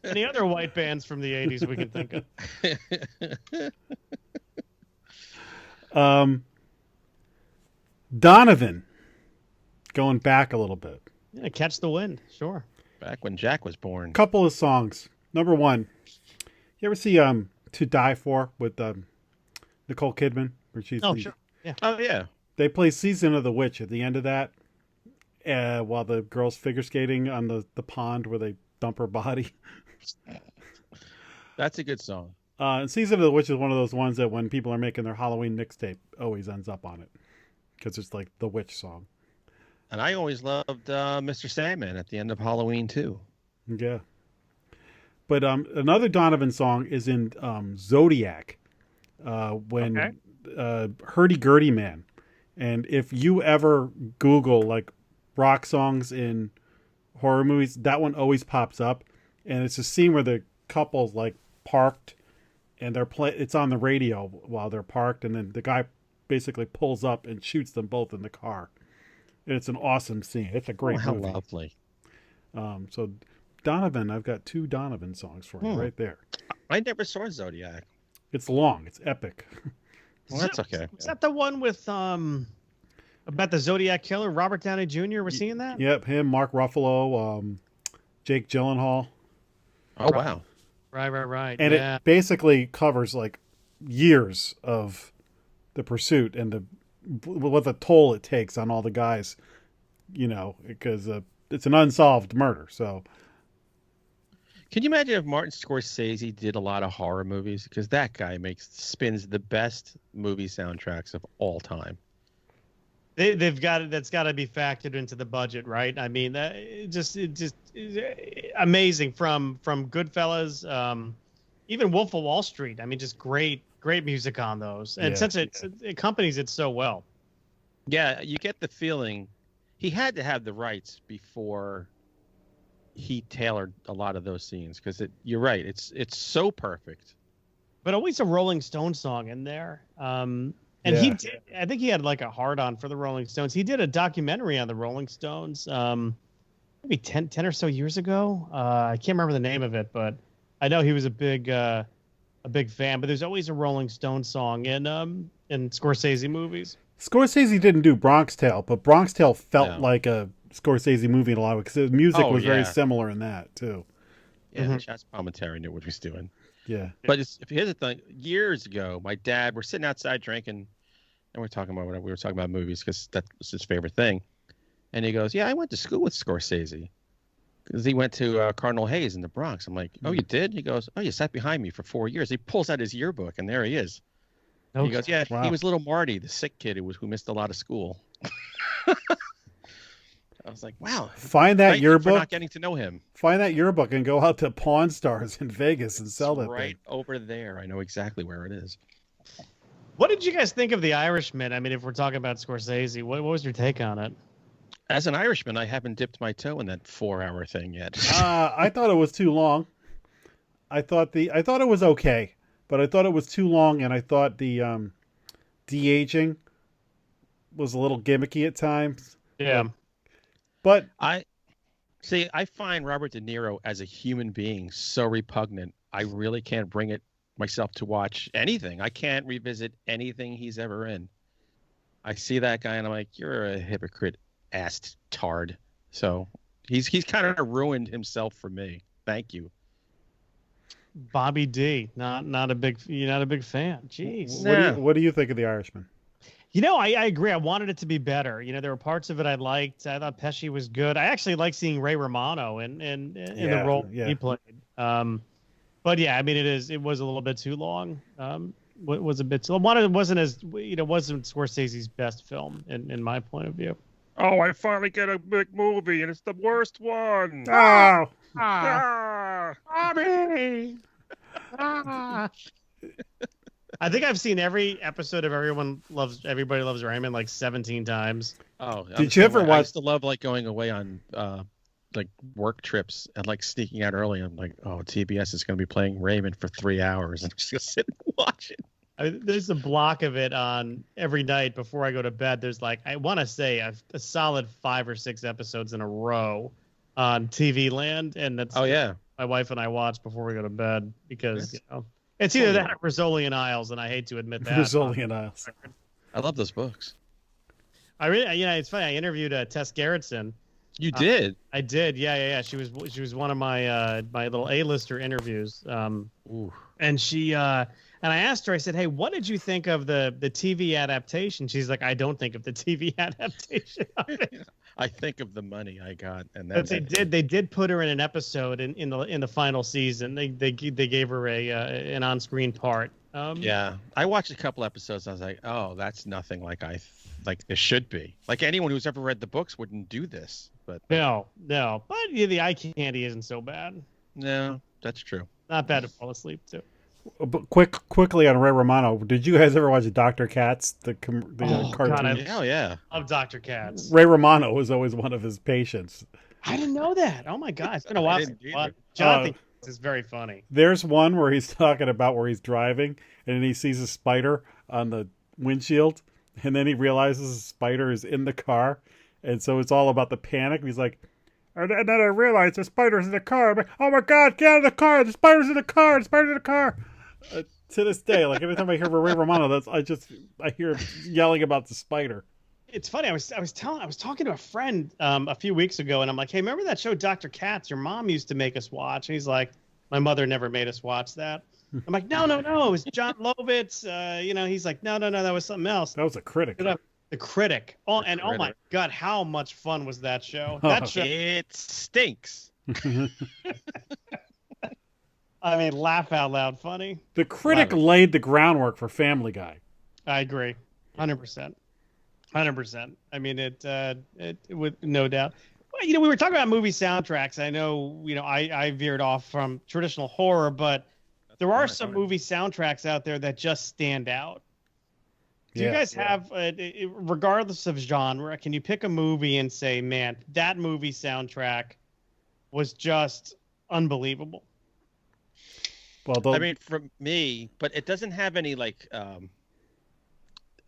D: Any other white bands from the 80s we can think of?
B: Donovan, going back a little bit.
D: Yeah, Catch the Wind, sure.
C: Back when Jack was born.
B: Couple of songs. Number 1, you ever see To Die For with Nicole Kidman? Where she's
D: Sure. Yeah.
C: Oh yeah.
B: They play Season of the Witch at the end of that, while the girl's figure skating on the pond where they dump her body.
C: That's a good song.
B: And Season of the Witch is one of those ones that when people are making their Halloween mixtape, always ends up on it because it's like the witch song.
C: And I always loved Mr. Sandman at the end of Halloween too.
B: Yeah. But another Donovan song is in Zodiac, when Hurdy-Gurdy Man. And if you ever Google like rock songs in horror movies, that one always pops up. And it's a scene where the couple's like parked and it's on the radio while they're parked. And then the guy basically pulls up and shoots them both in the car. And it's an awesome scene. It's a great
C: how
B: movie.
C: lovely.
B: So Donovan, I've got 2 Donovan songs for you right there.
C: I never saw Zodiac.
B: It's long. It's epic.
C: Well, that's okay.
D: Is that the one with about the Zodiac killer, Robert Downey Jr.? We're seeing that?
B: Yep, him, Mark Ruffalo, Jake Gyllenhaal.
C: Oh wow.
D: Right.
B: And it basically covers like years of the pursuit and what the toll it takes on all the guys, because it's an unsolved murder. So
C: Can you imagine if Martin Scorsese did a lot of horror movies? Because that guy spins the best movie soundtracks of all time.
D: They've got it. That's got to be factored into the budget, right? I mean, it just amazing from Goodfellas, even Wolf of Wall Street. I mean, just great music on those, and since it accompanies it so well.
C: Yeah, you get the feeling he had to have the rights before he tailored a lot of those scenes, because you're right, it's so perfect.
D: But always a Rolling Stone song in there. And he did, I think he had like a hard-on for the Rolling Stones. He did a documentary on the Rolling Stones maybe 10 or so years ago. I can't remember the name of it, but I know he was a big fan. But there's always a Rolling Stone song in Scorsese movies.
B: Scorsese didn't do Bronx Tale, but Bronx Tale felt like a Scorsese movie in a lot of ways, because the music was very similar in that too.
C: Yeah, Chas Palminteri knew what he was doing.
B: Yeah.
C: But here's the thing. Years ago, my dad, we're sitting outside drinking, and we're talking about whatever. We were talking about movies because that was his favorite thing. And he goes, yeah, I went to school with Scorsese. Because he went to Cardinal Hayes in the Bronx. I'm like, oh, you did? He goes, oh, you sat behind me for 4 years. He pulls out his yearbook, and there he is. Okay. He goes, yeah, he was little Marty, the sick kid who missed a lot of school. I was like, wow.
B: Find that yearbook.
C: For not getting to know him.
B: Find that yearbook and go out to Pawn Stars in Vegas and sell that
C: right
B: thing.
C: Over there. I know exactly where it is.
D: What did you guys think of The Irishman? I mean, if we're talking about Scorsese, what was your take on it?
C: As an Irishman, I haven't dipped my toe in that 4-hour thing yet.
B: I thought it was too long. I thought it was okay, but I thought it was too long, and I thought the de-aging was a little gimmicky at times.
D: Yeah.
B: But
C: I find Robert De Niro as a human being so repugnant. I really can't bring it myself to watch anything. I can't revisit anything he's ever in. I see that guy and I'm like, you're a hypocrite ass tard. So he's kind of ruined himself for me. Thank you.
D: Bobby D, not a big fan. Jeez.
B: What do you think of The Irishman?
D: I agree. I wanted it to be better. There were parts of it I liked. I thought Pesci was good. I actually like seeing Ray Romano in the role he played. But yeah, I mean, it was a little bit too long. Was a bit too long. It wasn't wasn't Scorsese's best film in my point of view.
C: Oh, I finally get a big movie, and it's the worst one.
B: Oh,
D: Bobby! I think I've seen every episode of Everybody Loves Raymond like 17 times.
C: Oh,
B: did you ever watch?
C: I used to love like going away on like work trips and like sneaking out early. I'm like, oh, TBS is going to be playing Raymond for 3 hours, and I'm just going to sit and watch it.
D: There's a block of it on every night before I go to bed. There's like, I want to say a solid 5 or 6 episodes in a row on TV Land, and that's my wife and I watch before we go to bed because it's either that or Rizzoli Isles, and I hate to admit that.
B: Rizzoli Isles.
C: I love those books.
D: I really, it's funny. I interviewed Tess Gerritsen.
C: You did?
D: I did. Yeah. She was one of my my little A-lister interviews. And she and I asked her. I said, "Hey, what did you think of the TV adaptation?" She's like, "I don't think of the TV adaptation of it."
C: I think of the money I got, and
D: but they did put her in an episode in the final season. They gave her an on-screen part.
C: Yeah, I watched a couple episodes. I was like, oh, that's nothing like it should be. Like anyone who's ever read the books wouldn't do this. But
D: no. But the eye candy isn't so bad.
C: No, that's true.
D: Not bad to fall asleep to.
B: But quickly on Ray Romano, did you guys ever watch Dr. Katz, the cartoon?
D: God,
C: Hell yeah.
D: I love Dr. Katz.
B: Ray Romano was always one of his patients.
D: I didn't know that. Oh my God, it's been a while. Jonathan is very funny.
B: There's one where he's talking about where he's driving, and then he sees a spider on the windshield, and then he realizes the spider is in the car, and so it's all about the panic. He's like, and then I realized the spider's in the car. I'm like, oh my God, get out of the car! The spider's in the car! The spider's in the car! To this day, like every time I hear Ray Romano, I hear him yelling about the spider.
D: It's funny. I was talking to a friend a few weeks ago, and I'm like, hey, remember that show Dr. Katz? Your mom used to make us watch. And he's like, my mother never made us watch that. I'm like, no, it was John Lovitz. He's like, no, that was something else.
B: That was a critic.
D: The Critic. Oh my God, how much fun was that show? That show.
C: It stinks.
D: I mean, laugh out loud funny.
B: The Critic laid the groundwork for Family Guy. I
D: agree, 100%. 100%. I mean, it with no doubt. Well, we were talking about movie soundtracks. I know, I veered off from traditional horror, but there are some movie soundtracks out there that just stand out. Do you guys have, regardless of genre, can you pick a movie and say, man, that movie soundtrack was just unbelievable?
B: Well,
C: I mean, for me, but it doesn't have any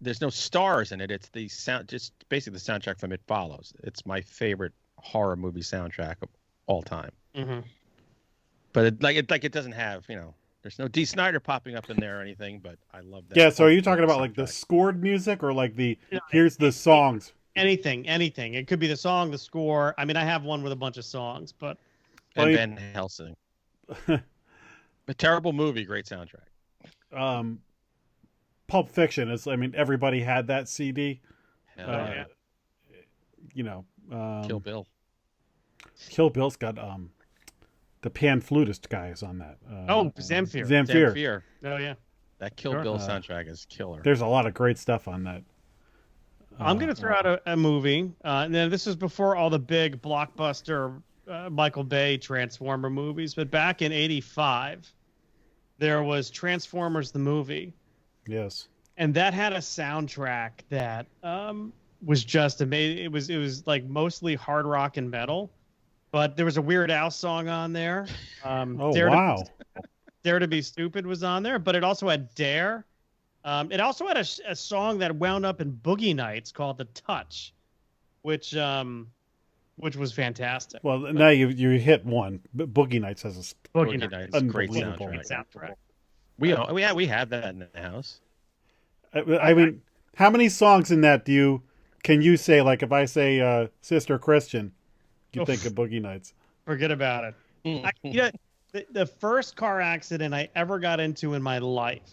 C: there's no stars in it. It's the sound, just basically the soundtrack from It Follows. It's my favorite horror movie soundtrack of all time.
D: Mm-hmm.
C: But it doesn't have, there's no D. Snyder popping up in there or anything. But I love that.
B: Yeah. So are you talking about like the scored music or like here's the songs?
D: Anything. It could be the song, the score. I mean, I have one with a bunch of songs, but
C: Van Helsing. A terrible movie, great soundtrack.
B: Pulp Fiction is. I mean, everybody had that CD.
C: Yeah. Kill Bill.
B: Kill Bill's got the pan flutist guy is on that.
D: Zamfir.
B: Zamfir.
D: Oh yeah.
C: That Kill Bill soundtrack is killer.
B: There's a lot of great stuff on that.
D: I'm going to throw out a movie. And then this was before all the big blockbuster Michael Bay Transformer movies. But back in '85, there was Transformers the movie.
B: Yes.
D: And that had a soundtrack that was just amazing. It was like mostly hard rock and metal, but there was a Weird Al song on there.
B: Wow.
D: Dare to Be Stupid was on there, but it also had Dare. It also had a song that wound up in Boogie Nights called The Touch, which was fantastic.
B: Well, now you hit one. Boogie Nights has a
C: Boogie Nights, great soundtrack. We have that in the house.
B: I mean, how many songs in that can you say? Like, if I say Sister Christian, you think of Boogie Nights?
D: Forget about it. The first car accident I ever got into in my life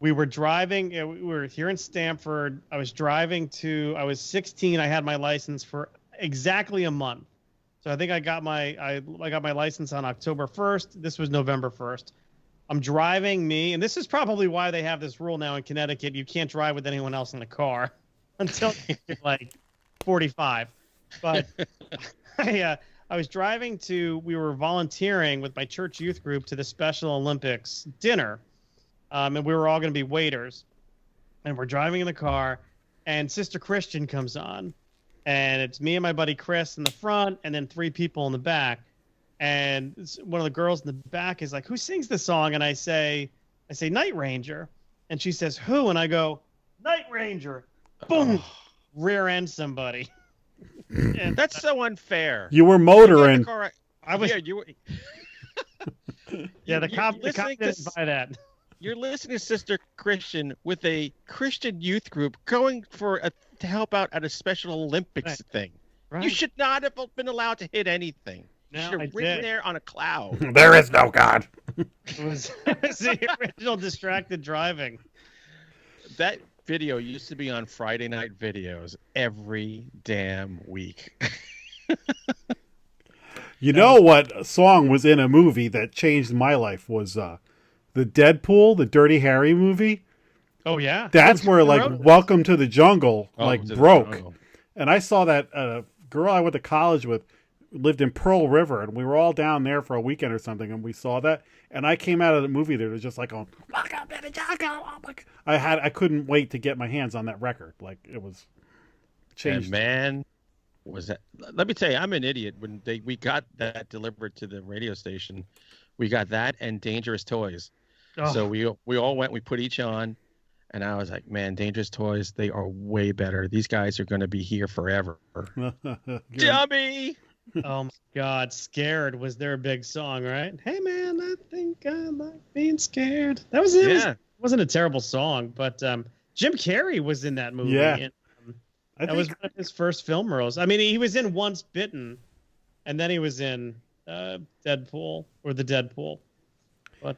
D: We were driving. We were here in Stamford. I was 16. I had my license for exactly a month. So I think I got my license on October 1st. This was November 1st. I'm driving and this is probably why they have this rule now in Connecticut. You can't drive with anyone else in the car until you're like 45. But I was driving we were volunteering with my church youth group to the Special Olympics dinner. And we were all going to be waiters. And we're driving in the car, and Sister Christian comes on. And it's me and my buddy Chris in the front, and then 3 people in the back. And one of the girls in the back is like, "Who sings this song?" And I say, "Night Ranger." And she says, "Who?" And I go, "Night Ranger." Boom! Rear end somebody. And
C: That's so unfair.
B: You were motoring.
D: I was.
C: Yeah, you were.
D: Yeah, the cop
C: listening
D: didn't buy that.
C: You're listening to Sister Christian with a Christian youth group going to help out at a Special Olympics thing.
D: Right.
C: You should not have been allowed to hit anything. You
D: No,
C: should
D: I
C: have ridden
D: did.
C: there on a cloud.
B: There is no God.
D: It was the original distracted driving.
C: That video used to be on Friday night videos every damn week.
B: You know what song was in a movie that changed my life was the Deadpool, the Dirty Harry movie.
D: Oh yeah,
B: That's where like
D: wrote this?
B: Welcome to the Jungle like
C: To the
B: broke.
C: jungle.
B: And I saw that girl I went to college with lived in Pearl River, and we were all down there for a weekend or something, and we saw that. And I came out of the movie there was just like going, "Welcome to the jungle." I couldn't wait to get my hands on that record. Like it was changed.
C: And man, was that? Let me tell you, I'm an idiot. When we got that delivered to the radio station, we got that and Dangerous Toys.
D: Oh.
C: So we all went. We put each on, and I was like, man, Dangerous Toys, they are way better. These guys are going to be here forever. Dummy.
D: Oh my God, "Scared" was their big song, right? Hey man, I think I like being scared. That was it.
C: Yeah.
D: Wasn't a terrible song, but Jim Carrey was in that movie.
B: Yeah.
D: And,
B: I
D: that was
B: think
D: one of his first film roles. I mean, he was in Once Bitten, and then he was in Deadpool or the Deadpool. But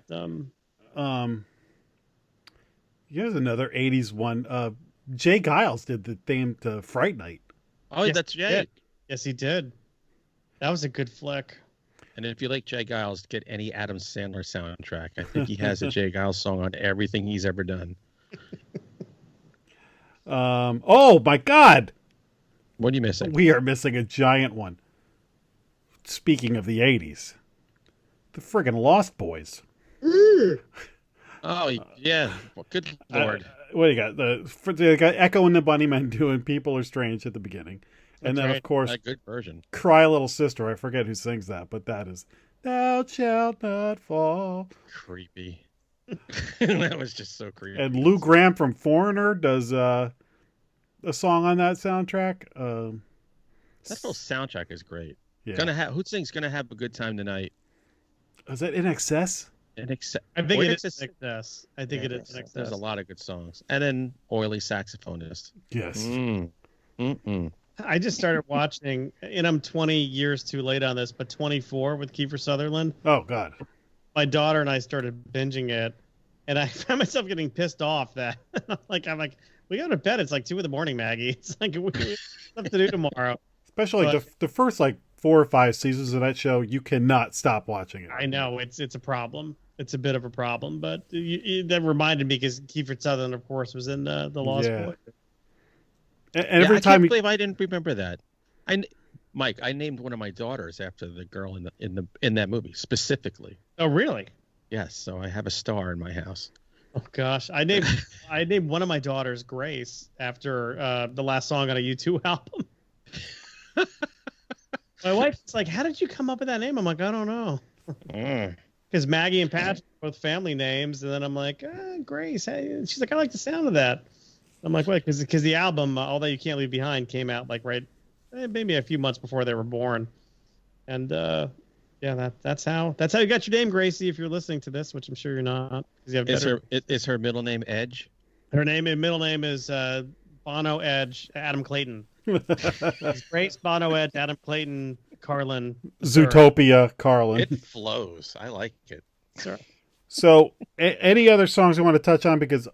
B: here's another 80s one. Jay Giles did the theme to Fright Night.
C: Oh,
D: Yes,
C: that's
D: he
C: Jay.
D: did. Yes, he did. That was a good flick.
C: And if you like Jay Giles, get any Adam Sandler soundtrack. I think he has a Jay Giles song on everything he's ever done.
B: Oh my God,
C: What are you missing?
B: we are missing a giant one. Speaking of the 80s, the friggin' Lost Boys.
C: Oh, yeah. Well, good Lord.
B: What do you got? They got Echo and the Bunnymen doing "People Are Strange" at the beginning, and
D: That's
B: then
D: right.
B: of course
C: A good version.
B: "Cry Little Sister." I forget who sings that, but that is "Thou shalt not fall."
C: Creepy. That was just so creepy.
B: And Lou Graham from Foreigner does a song on that soundtrack.
C: That whole soundtrack is great.
B: Yeah.
C: Who sings "Gonna Have a Good Time Tonight"?
B: Is that In Excess?
C: I think
D: it is an excess. I think it is an
C: There's
D: excess.
C: a lot of good songs. And then Oily Saxophonist.
B: Yes.
D: I just started watching, and I'm 20 years too late on this, but 24 with Kiefer Sutherland.
B: Oh God.
D: My daughter and I started binging it, and I found myself getting pissed off that I'm like, we go to bed. It's like 2 a.m, Maggie. It's like we have stuff to do tomorrow.
B: Especially the first like 4 or 5 seasons of that show, you cannot stop watching it.
D: I know it's a problem. It's a bit of a problem, but that reminded me because Kiefer Sutherland, of course, was in the Lost Boys.
B: And every
C: I
B: time
C: can't believe I didn't remember that. Mike, I named one of my daughters after the girl in that movie specifically.
D: Oh, really?
C: Yes, so I have a star in my house.
D: Oh gosh, I named one of my daughters Grace after the last song on a U2 album. My wife's like, "How did you come up with that name?" I'm like, "I don't know." Because Maggie and Patrick are both family names, and then I'm like, Grace. Hey. And she's like, "I like the sound of that." I'm like, "What?" Because the album All That You Can't Leave Behind came out like maybe a few months before they were born, and that's how you got your name, Gracie. If you're listening to this, which I'm sure you're not, because you have
C: Is her middle name Edge?
D: Her middle name is Bono Edge Adam Clayton. It's Grace Bono Edge Adam Clayton Carlin.
B: Zootopia, Carlin.
C: It flows. I like it.
D: Sir.
B: So, any other songs you want to touch on? Because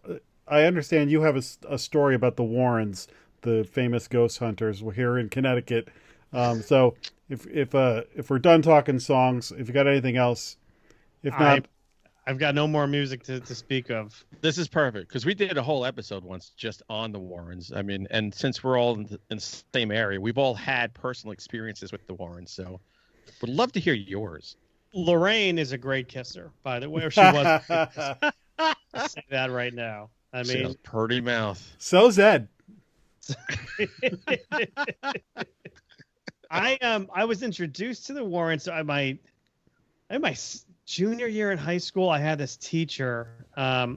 B: I understand you have a story about the Warrens, the famous ghost hunters. We're here in Connecticut. So, if we're done talking songs, if you got anything else, if not,
D: I've got no more music to speak of.
C: This is perfect because we did a whole episode once just on the Warrens. I mean, and since we're all in the same area, we've all had personal experiences with the Warrens. So, would love to hear yours.
D: Lorraine is a great kisser, by the way. Or she was. I'll say that right now. I
C: She has
D: mean,
C: a pretty mouth.
B: so's Ed.
D: I was introduced to the Warrens. So my junior year in high school, I had this teacher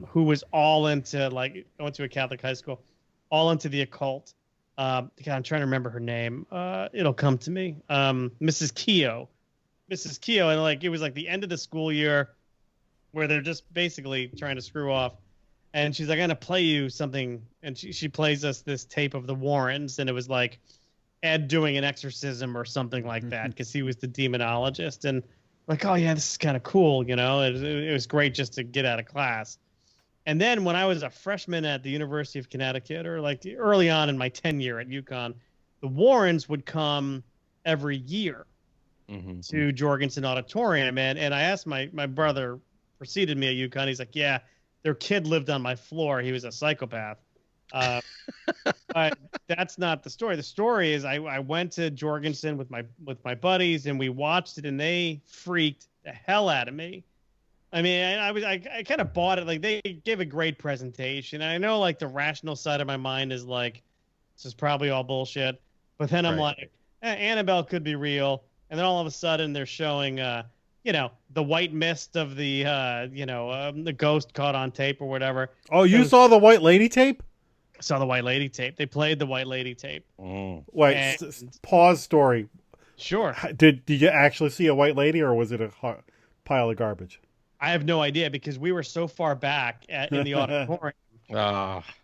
D: who was all into, like, I went to a Catholic high school, all into the occult. God, I'm trying to remember her name. It'll come to me. Mrs. Keogh. Mrs. Keogh, and like it was like the end of the school year where they're just basically trying to screw off. And she's like, I'm gonna play you something, and she plays us this tape of the Warrens, and it was like Ed doing an exorcism or something like that because he was the demonologist, and like, oh yeah, this is kind of cool, you know. It was great just to get out of class. And then when I was a freshman at the University of Connecticut, or like early on in my tenure at UConn, the Warrens would come every year to Jorgensen Auditorium, and I asked my brother preceded me at UConn. He's like, yeah, their kid lived on my floor. He was a psychopath. But that's not the story. The story is I went to Jorgensen with my buddies, and we watched it, and they freaked the hell out of me. I mean, I kind of bought it. Like, they gave a great presentation. I know, like, the rational side of my mind is like, this is probably all bullshit. But then I'm like, Annabelle could be real. And then all of a sudden they're showing, the white mist of the ghost caught on tape or whatever.
B: Oh, you saw the White Lady tape?
D: Saw the White Lady tape. They played the White Lady tape.
B: Wait, pause story.
D: Sure.
B: Did you actually see a white lady, or was it a pile of garbage?
D: I have no idea because we were so far back in the auditorium.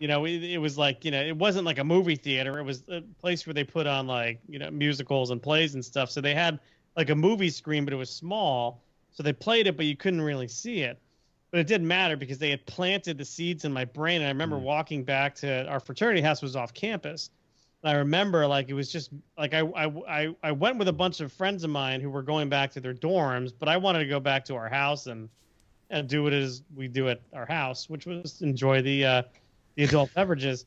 D: It was like, it wasn't like a movie theater. It was a place where they put on, like, musicals and plays and stuff. So they had like a movie screen, but it was small. So they played it, but you couldn't really see it. But it didn't matter because they had planted the seeds in my brain. And I remember walking back to our fraternity house was off campus. And I remember, like, it was just like I went with a bunch of friends of mine who were going back to their dorms, but I wanted to go back to our house and do what it is we do at our house, which was enjoy the adult beverages.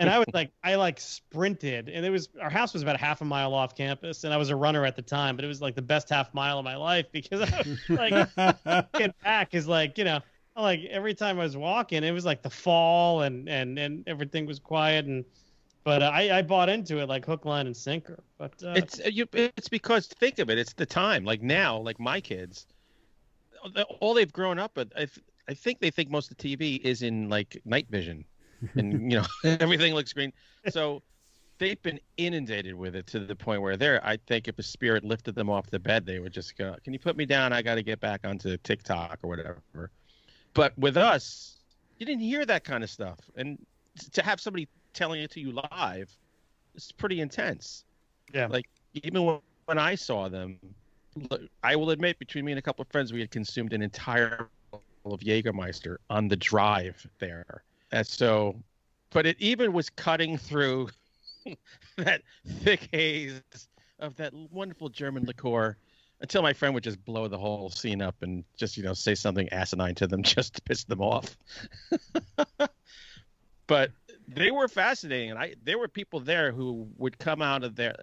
D: And I was like, I sprinted, and our house was about a half a mile off campus, and I was a runner at the time, but it was like the best half mile of my life because I was like, getting back is like, like every time I was walking, it was like the fall and everything was quiet, but I bought into it like hook, line, and sinker. But
C: it's because, think of it, it's the time. Like now, like my kids, all they've grown up with, I think they think most of the TV is in like night vision, and everything looks green. So they've been inundated with it to the point where I think if a spirit lifted them off the bed, they would just go, "Can you put me down? I got to get back onto TikTok or whatever." But with us, you didn't hear that kind of stuff, and to have somebody telling it to you live, it's pretty intense.
D: Yeah.
C: Like, even when I saw them, I will admit, between me and a couple of friends, we had consumed an entire bottle of Jägermeister on the drive there. And so, but it even was cutting through that thick haze of that wonderful German liqueur until my friend would just blow the whole scene up and just, say something asinine to them just to piss them off. But they were fascinating, and there were people there who would come out of there.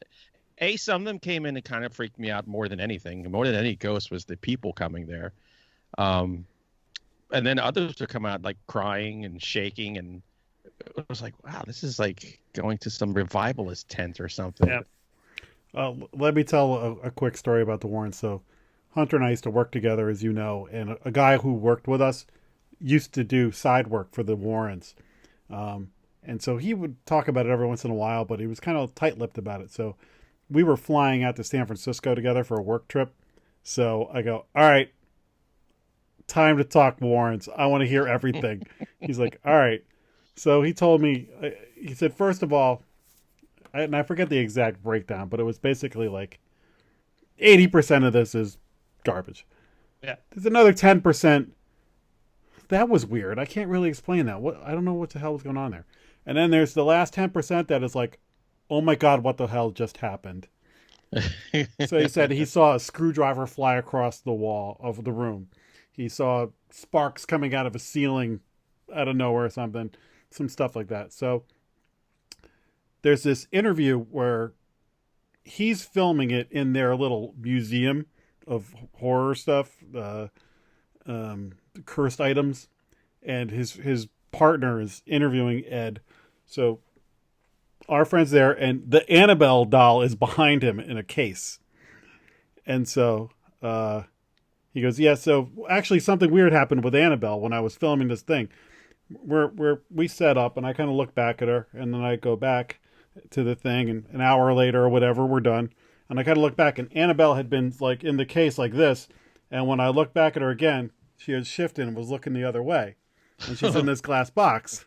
C: Some of them came in and kind of freaked me out more than anything. More than any ghost was the people coming there. And then others would come out like crying and shaking, and it was like, wow, this is like going to some revivalist tent or something.
B: Yeah. Let me tell a quick story about the Warrens. So Hunter and I used to work together, as you know, and a guy who worked with us used to do side work for the Warrens. And so he would talk about it every once in a while, but he was kind of tight-lipped about it. So we were flying out to San Francisco together for a work trip. So I go, all right, time to talk Warrens. I want to hear everything. He's like, all right. So he told me, he said, first of all, and I forget the exact breakdown, but it was basically like 80% of this is garbage.
D: Yeah.
B: There's another 10% that was weird. I can't really explain that. I don't know what the hell was going on there. And then there's the last 10% that is like, oh my God, what the hell just happened? So he said he saw a screwdriver fly across the wall of the room. He saw sparks coming out of a ceiling out of nowhere or something, some stuff like that. So there's this interview where he's filming it in their little museum of horror stuff, cursed items, and his partner is interviewing Ed. So our friend's there, and the Annabelle doll is behind him in a case. And so he goes, yeah, so actually something weird happened with Annabelle when I was filming this thing. We set up, and I kind of look back at her, and then I go back to the thing, and an hour later or whatever, we're done. And I kind of look back, and Annabelle had been like in the case like this, and when I look back at her again, she had shifted and was looking the other way, and she's in this glass box.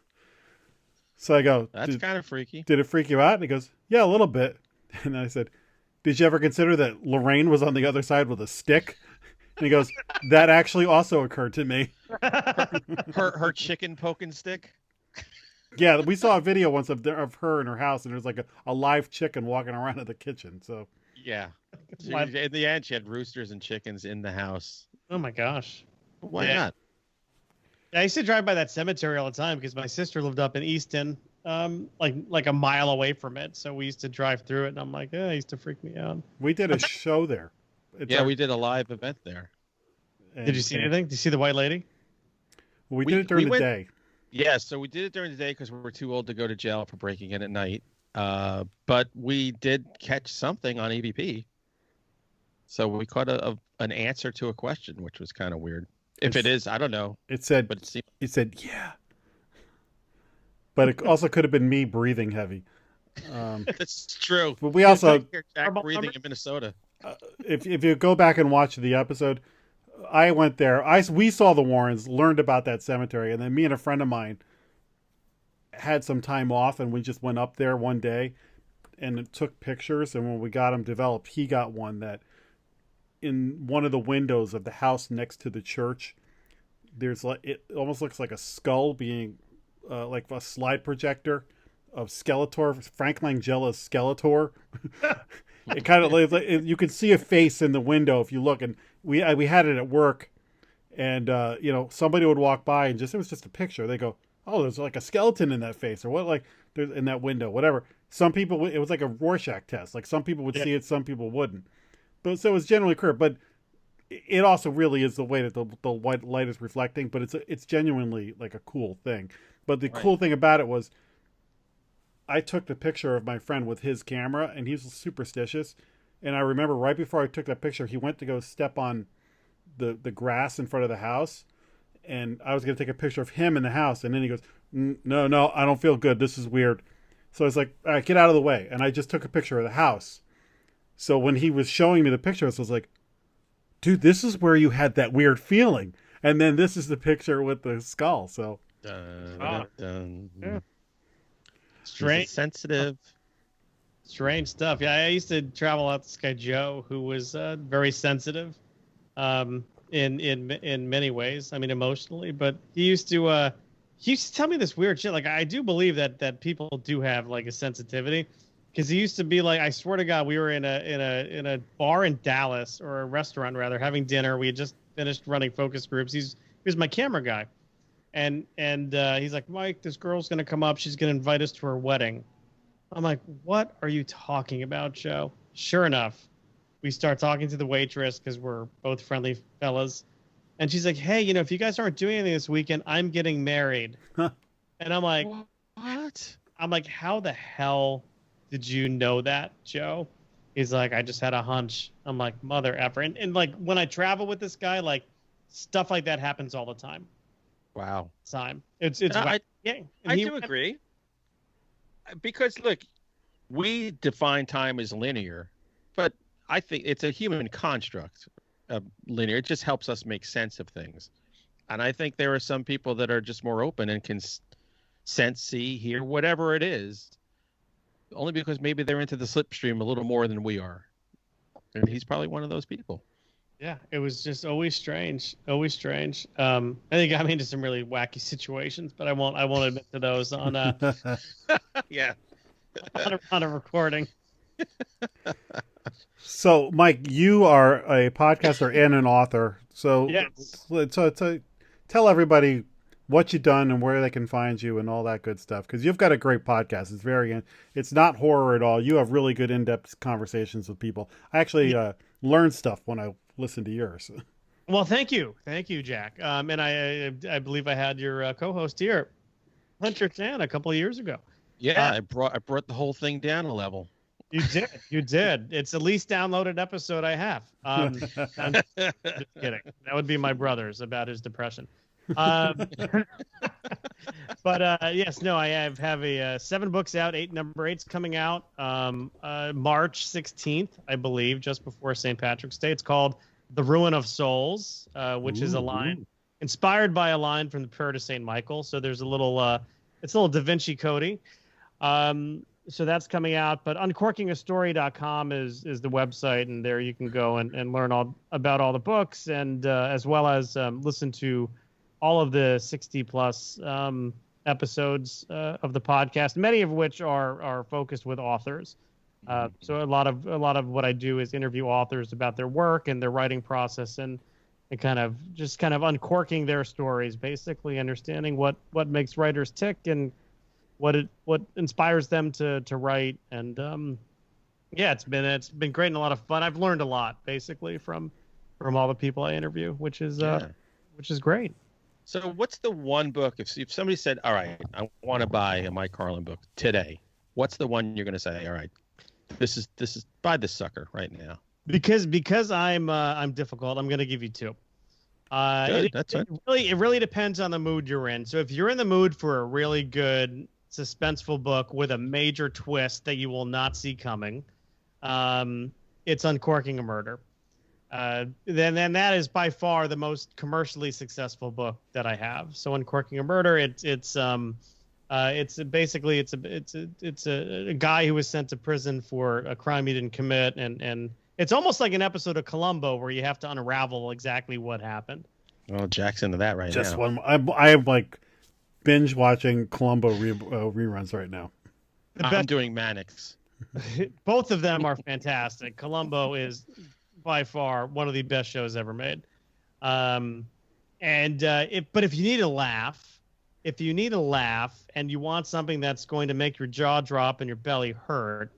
B: So I go,
C: That's kind of freaky.
B: Did it freak you out? And he goes, yeah, a little bit. And I said, did you ever consider that Lorraine was on the other side with a stick? And he goes, that actually also occurred to me.
C: Her chicken poking stick.
B: Yeah, we saw a video once of her in her house, and there's like a live chicken walking around in the kitchen. So
C: Yeah. In the end, she had roosters and chickens in the house.
D: Oh my gosh.
C: Why
D: Yeah.
C: not?
D: I used to drive by that cemetery all the time because my sister lived up in Easton, like a mile away from it. So we used to drive through it, and I'm like, it used to freak me out.
B: we did a show there.
C: We did a live event there.
D: Did you see anything? Did you see the white lady?
B: We did it during the
C: went-
B: day.
C: Yeah, so we did it during the day because we were too old to go to jail for breaking in at night. But we did catch something on EVP. So we caught an answer to a question, which was kind of weird. If it is, I don't know.
B: It said,
C: But
B: it said, yeah. But it also could have been me breathing heavy.
C: that's true.
B: But we also,
C: Jack breathing in Minnesota.
B: if you go back and watch the episode, I went there. We saw the Warrens, learned about that cemetery, and then me and a friend of mine had some time off, and we just went up there one day and took pictures. And when we got them developed, he got one that in one of the windows of the house next to the church, there's like, it almost looks like a skull being like a slide projector of Skeletor, Frank Langella's Skeletor. It kind of like you can see a face in the window if you look, and we had it at work, and somebody would walk by and it was just a picture. They go, oh, there's like a skeleton in that face, or what, like there's in that window, whatever. Some people, it was like a Rorschach test. Like some people would see it, some people wouldn't. But so it's generally clear. But it also really is the way that the white light is reflecting. But it's genuinely like a cool thing. But the cool thing about it was, I took the picture of my friend with his camera, and he's superstitious. And I remember right before I took that picture, he went to go step on the grass in front of the house, and I was going to take a picture of him in the house. And then he goes, no, I don't feel good. This is weird. So I was like, all right, get out of the way. And I just took a picture of the house. So when he was showing me the pictures, I was like, dude, this is where you had that weird feeling. And then this is the picture with the skull. So
C: Yeah.
D: Strange,
C: Sensitive.
D: strange stuff. Yeah, I used to travel out with this guy Joe, who was very sensitive, in many ways. I mean, emotionally, but he used to tell me this weird shit. Like, I do believe that people do have like a sensitivity, because he used to be like, I swear to God, we were in a bar in Dallas, or a restaurant rather, having dinner. We had just finished running focus groups. He was my camera guy. And he's like, Mike, this girl's going to come up. She's going to invite us to her wedding. I'm like, what are you talking about, Joe? Sure enough, we start talking to the waitress because we're both friendly fellas. And she's like, hey, if you guys aren't doing anything this weekend, I'm getting married.
B: Huh.
D: And I'm like,
C: What?
D: I'm like, how the hell did you know that, Joe? He's like, I just had a hunch. I'm like, mother effer. And like, when I travel with this guy, like, stuff like that happens all the time.
C: Wow.
D: It's
C: I
D: And
C: do agree. Because look, we define time as linear, but I think it's a human construct of linear. It just helps us make sense of things. And I think there are some people that are just more open and can sense, see, hear, whatever it is, only because maybe they're into the slipstream a little more than we are. And he's probably one of those people.
D: Yeah, it was just always strange, always strange. I think got me into some really wacky situations, but I won't admit to those on
C: Yeah.
D: on a recording.
B: So, Mike, you are a podcaster and an author. So,
D: Yes.
B: so tell everybody what you've done and where they can find you and all that good stuff. Because you've got a great podcast. It's not horror at all. You have really good in-depth conversations with people. I actually learn stuff when I listen to yours.
D: Well, thank you, Jack. And I believe I had your co-host here, Hunter Chan, a couple of years ago.
C: Yeah, I brought the whole thing down a level.
D: You did. It's the least downloaded episode I have. I'm just kidding. That would be my brother's about his depression. But yes, no, I have a 7 books out. Number 8's coming out March 16th, I believe, just before St. Patrick's Day. It's called The Ruin of Souls, which is a line inspired by a line from the Prayer to St. Michael. So there's a little it's a little Da Vinci Cody. So that's coming out, but uncorkingastory.com is the website, and there you can go and learn all about all the books, and as well as listen to all of the 60 plus episodes of the podcast, many of which are focused with authors. So a lot of what I do is interview authors about their work and their writing process, and kind of uncorking their stories, basically understanding what makes writers tick and what inspires them to write. And yeah, it's been great and a lot of fun. I've learned a lot basically from all the people I interview, which is great.
C: So what's the one book, if somebody said, all right, I want to buy a Mike Carlon book today, what's the one you're going to say, all right, this is buy this sucker right now?
D: Because I'm difficult, I'm going to give you 2.
C: That's fine.
D: It really depends on the mood you're in. So if you're in the mood for a really good suspenseful book with a major twist that you will not see coming, it's Uncorking a Murder. Then that is by far the most commercially successful book that I have. So Uncorking a Murder, it's basically a guy who was sent to prison for a crime he didn't commit, and it's almost like an episode of Columbo where you have to unravel exactly what happened.
C: Well, Jack's into that right
B: Just
C: now.
B: one. I am like binge watching Columbo reruns right now.
C: I'm doing Mannix.
D: Both of them are fantastic. Columbo is by far one of the best shows ever made. But if you need a laugh, and you want something that's going to make your jaw drop and your belly hurt,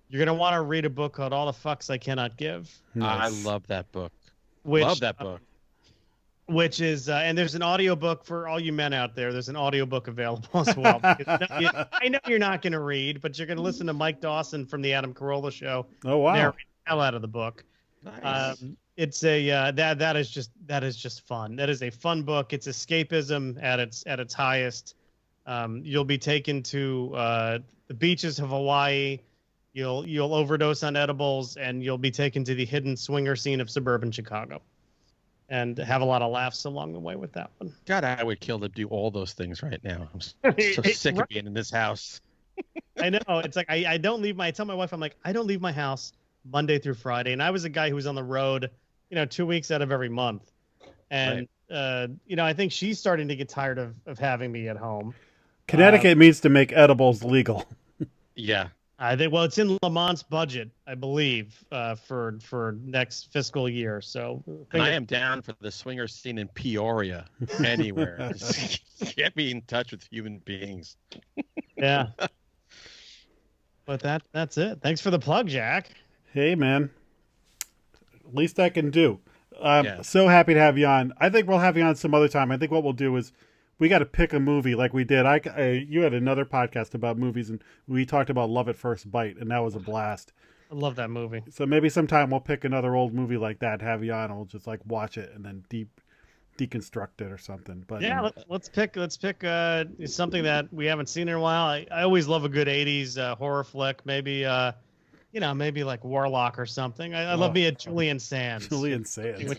D: you're going to want to read a book called All the Fucks I Cannot Give.
C: Nice. I love that book. Love that book.
D: Which is, and there's an audiobook for all you men out there. There's an audiobook available as well. I know you're not going to read, but you're going to listen to Mike Dawson from the Adam Carolla Show.
B: Oh, wow.
D: Narrate the hell out of the book.
C: Nice.
D: It's a that is just fun. That is a fun book. It's escapism at its highest. You'll be taken to the beaches of Hawaii. You'll overdose on edibles, and you'll be taken to the hidden swinger scene of suburban Chicago, and have a lot of laughs along the way with that one.
C: God, I would kill to do all those things right now. I'm so sick of being in this house.
D: I know. It's like I don't leave I tell my wife, I'm like, I don't leave my house Monday through Friday. And I was a guy who was on the road, 2 weeks out of every month. And, I think she's starting to get tired of having me at home.
B: Connecticut needs to make edibles legal.
C: Yeah.
D: I think, well, it's in Lamont's budget, I believe, for next fiscal year. So
C: and I am down for the swinger scene in Peoria, anywhere. Just get me in touch with human beings.
D: Yeah. But that's it. Thanks for the plug, Jack.
B: Hey, man. Least I can do. I'm so happy to have you on. I think we'll have you on some other time. I think what we'll do is we got to pick a movie like we did. You had another podcast about movies, and we talked about Love at First Bite, and that was a blast.
D: I love that movie.
B: So maybe sometime we'll pick another old movie like that, have you on, and we'll just like watch it and then deconstruct it or something. But
D: yeah, let's pick something that we haven't seen in a while. I always love a good 80s horror flick. Maybe maybe like Warlock or something. I love me a Julian Sands.
B: Julian Sands.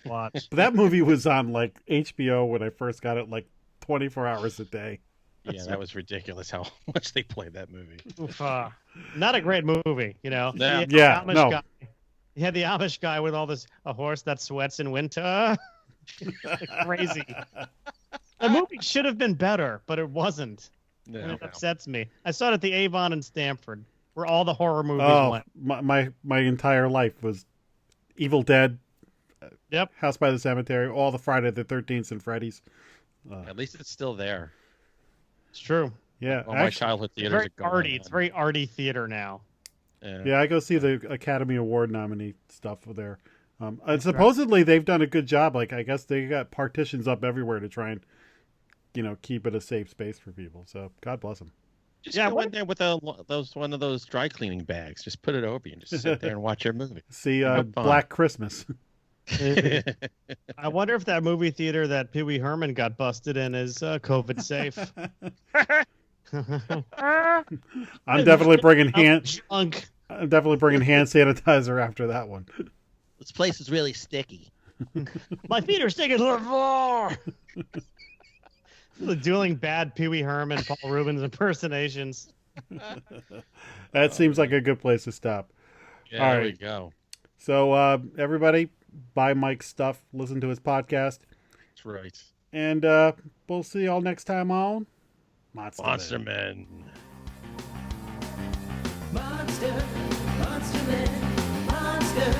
D: Watch.
B: But that movie was on like HBO when I first got it, like 24 hours a day.
C: Yeah, that was ridiculous how much they played that movie.
D: Oof, not a great movie,
B: Yeah,
D: Not much
B: no.
D: guy. You had the Amish guy with all this, a horse that sweats in winter. Crazy. The movie should have been better, but it wasn't.
C: No.
D: And it upsets me. I saw it at the Avon in Stamford, where all the horror movies
B: Oh,
D: went.
B: my entire life was Evil Dead,
D: Yep.
B: House by the Cemetery, all the Friday the 13th and Freddy's.
C: At least it's still there.
D: It's true.
B: Yeah,
C: All my
B: actually,
C: childhood
D: It's
C: theaters
D: very
C: are gone.
D: arty. It's very arty theater now.
B: yeah, I go see the Academy Award nominee stuff there. And supposedly they've done a good job. Like, I guess they got partitions up everywhere to try and, keep it a safe space for people. So God bless them.
C: Just
D: Yeah,
C: go
D: what-
C: in there with one of those dry cleaning bags. Just put it over you and just sit there and watch your movie.
B: See
C: Have fun.
B: Black Christmas.
D: I wonder if that movie theater that Pee Wee Herman got busted in is COVID safe.
B: I'm definitely bringing
D: Junk.
B: I'm definitely bringing hand sanitizer after that one.
C: This place is really sticky.
D: My feet are sticking to the floor. The dueling bad Pee Wee Herman, Paul Rubens impersonations.
B: That seems like a good place to stop.
C: Yeah,
B: All
C: there
B: right.
C: we go.
B: So everybody, buy Mike's stuff, listen to his podcast,
C: That's right.
B: and we'll see y'all next time on
C: Monster Men.
A: Monster, Monster Man, Monster,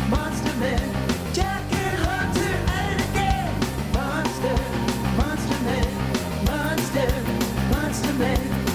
A: Monster Man, Jack and Hunter at it again. Monster, Monster Man, Monster, Monster Man.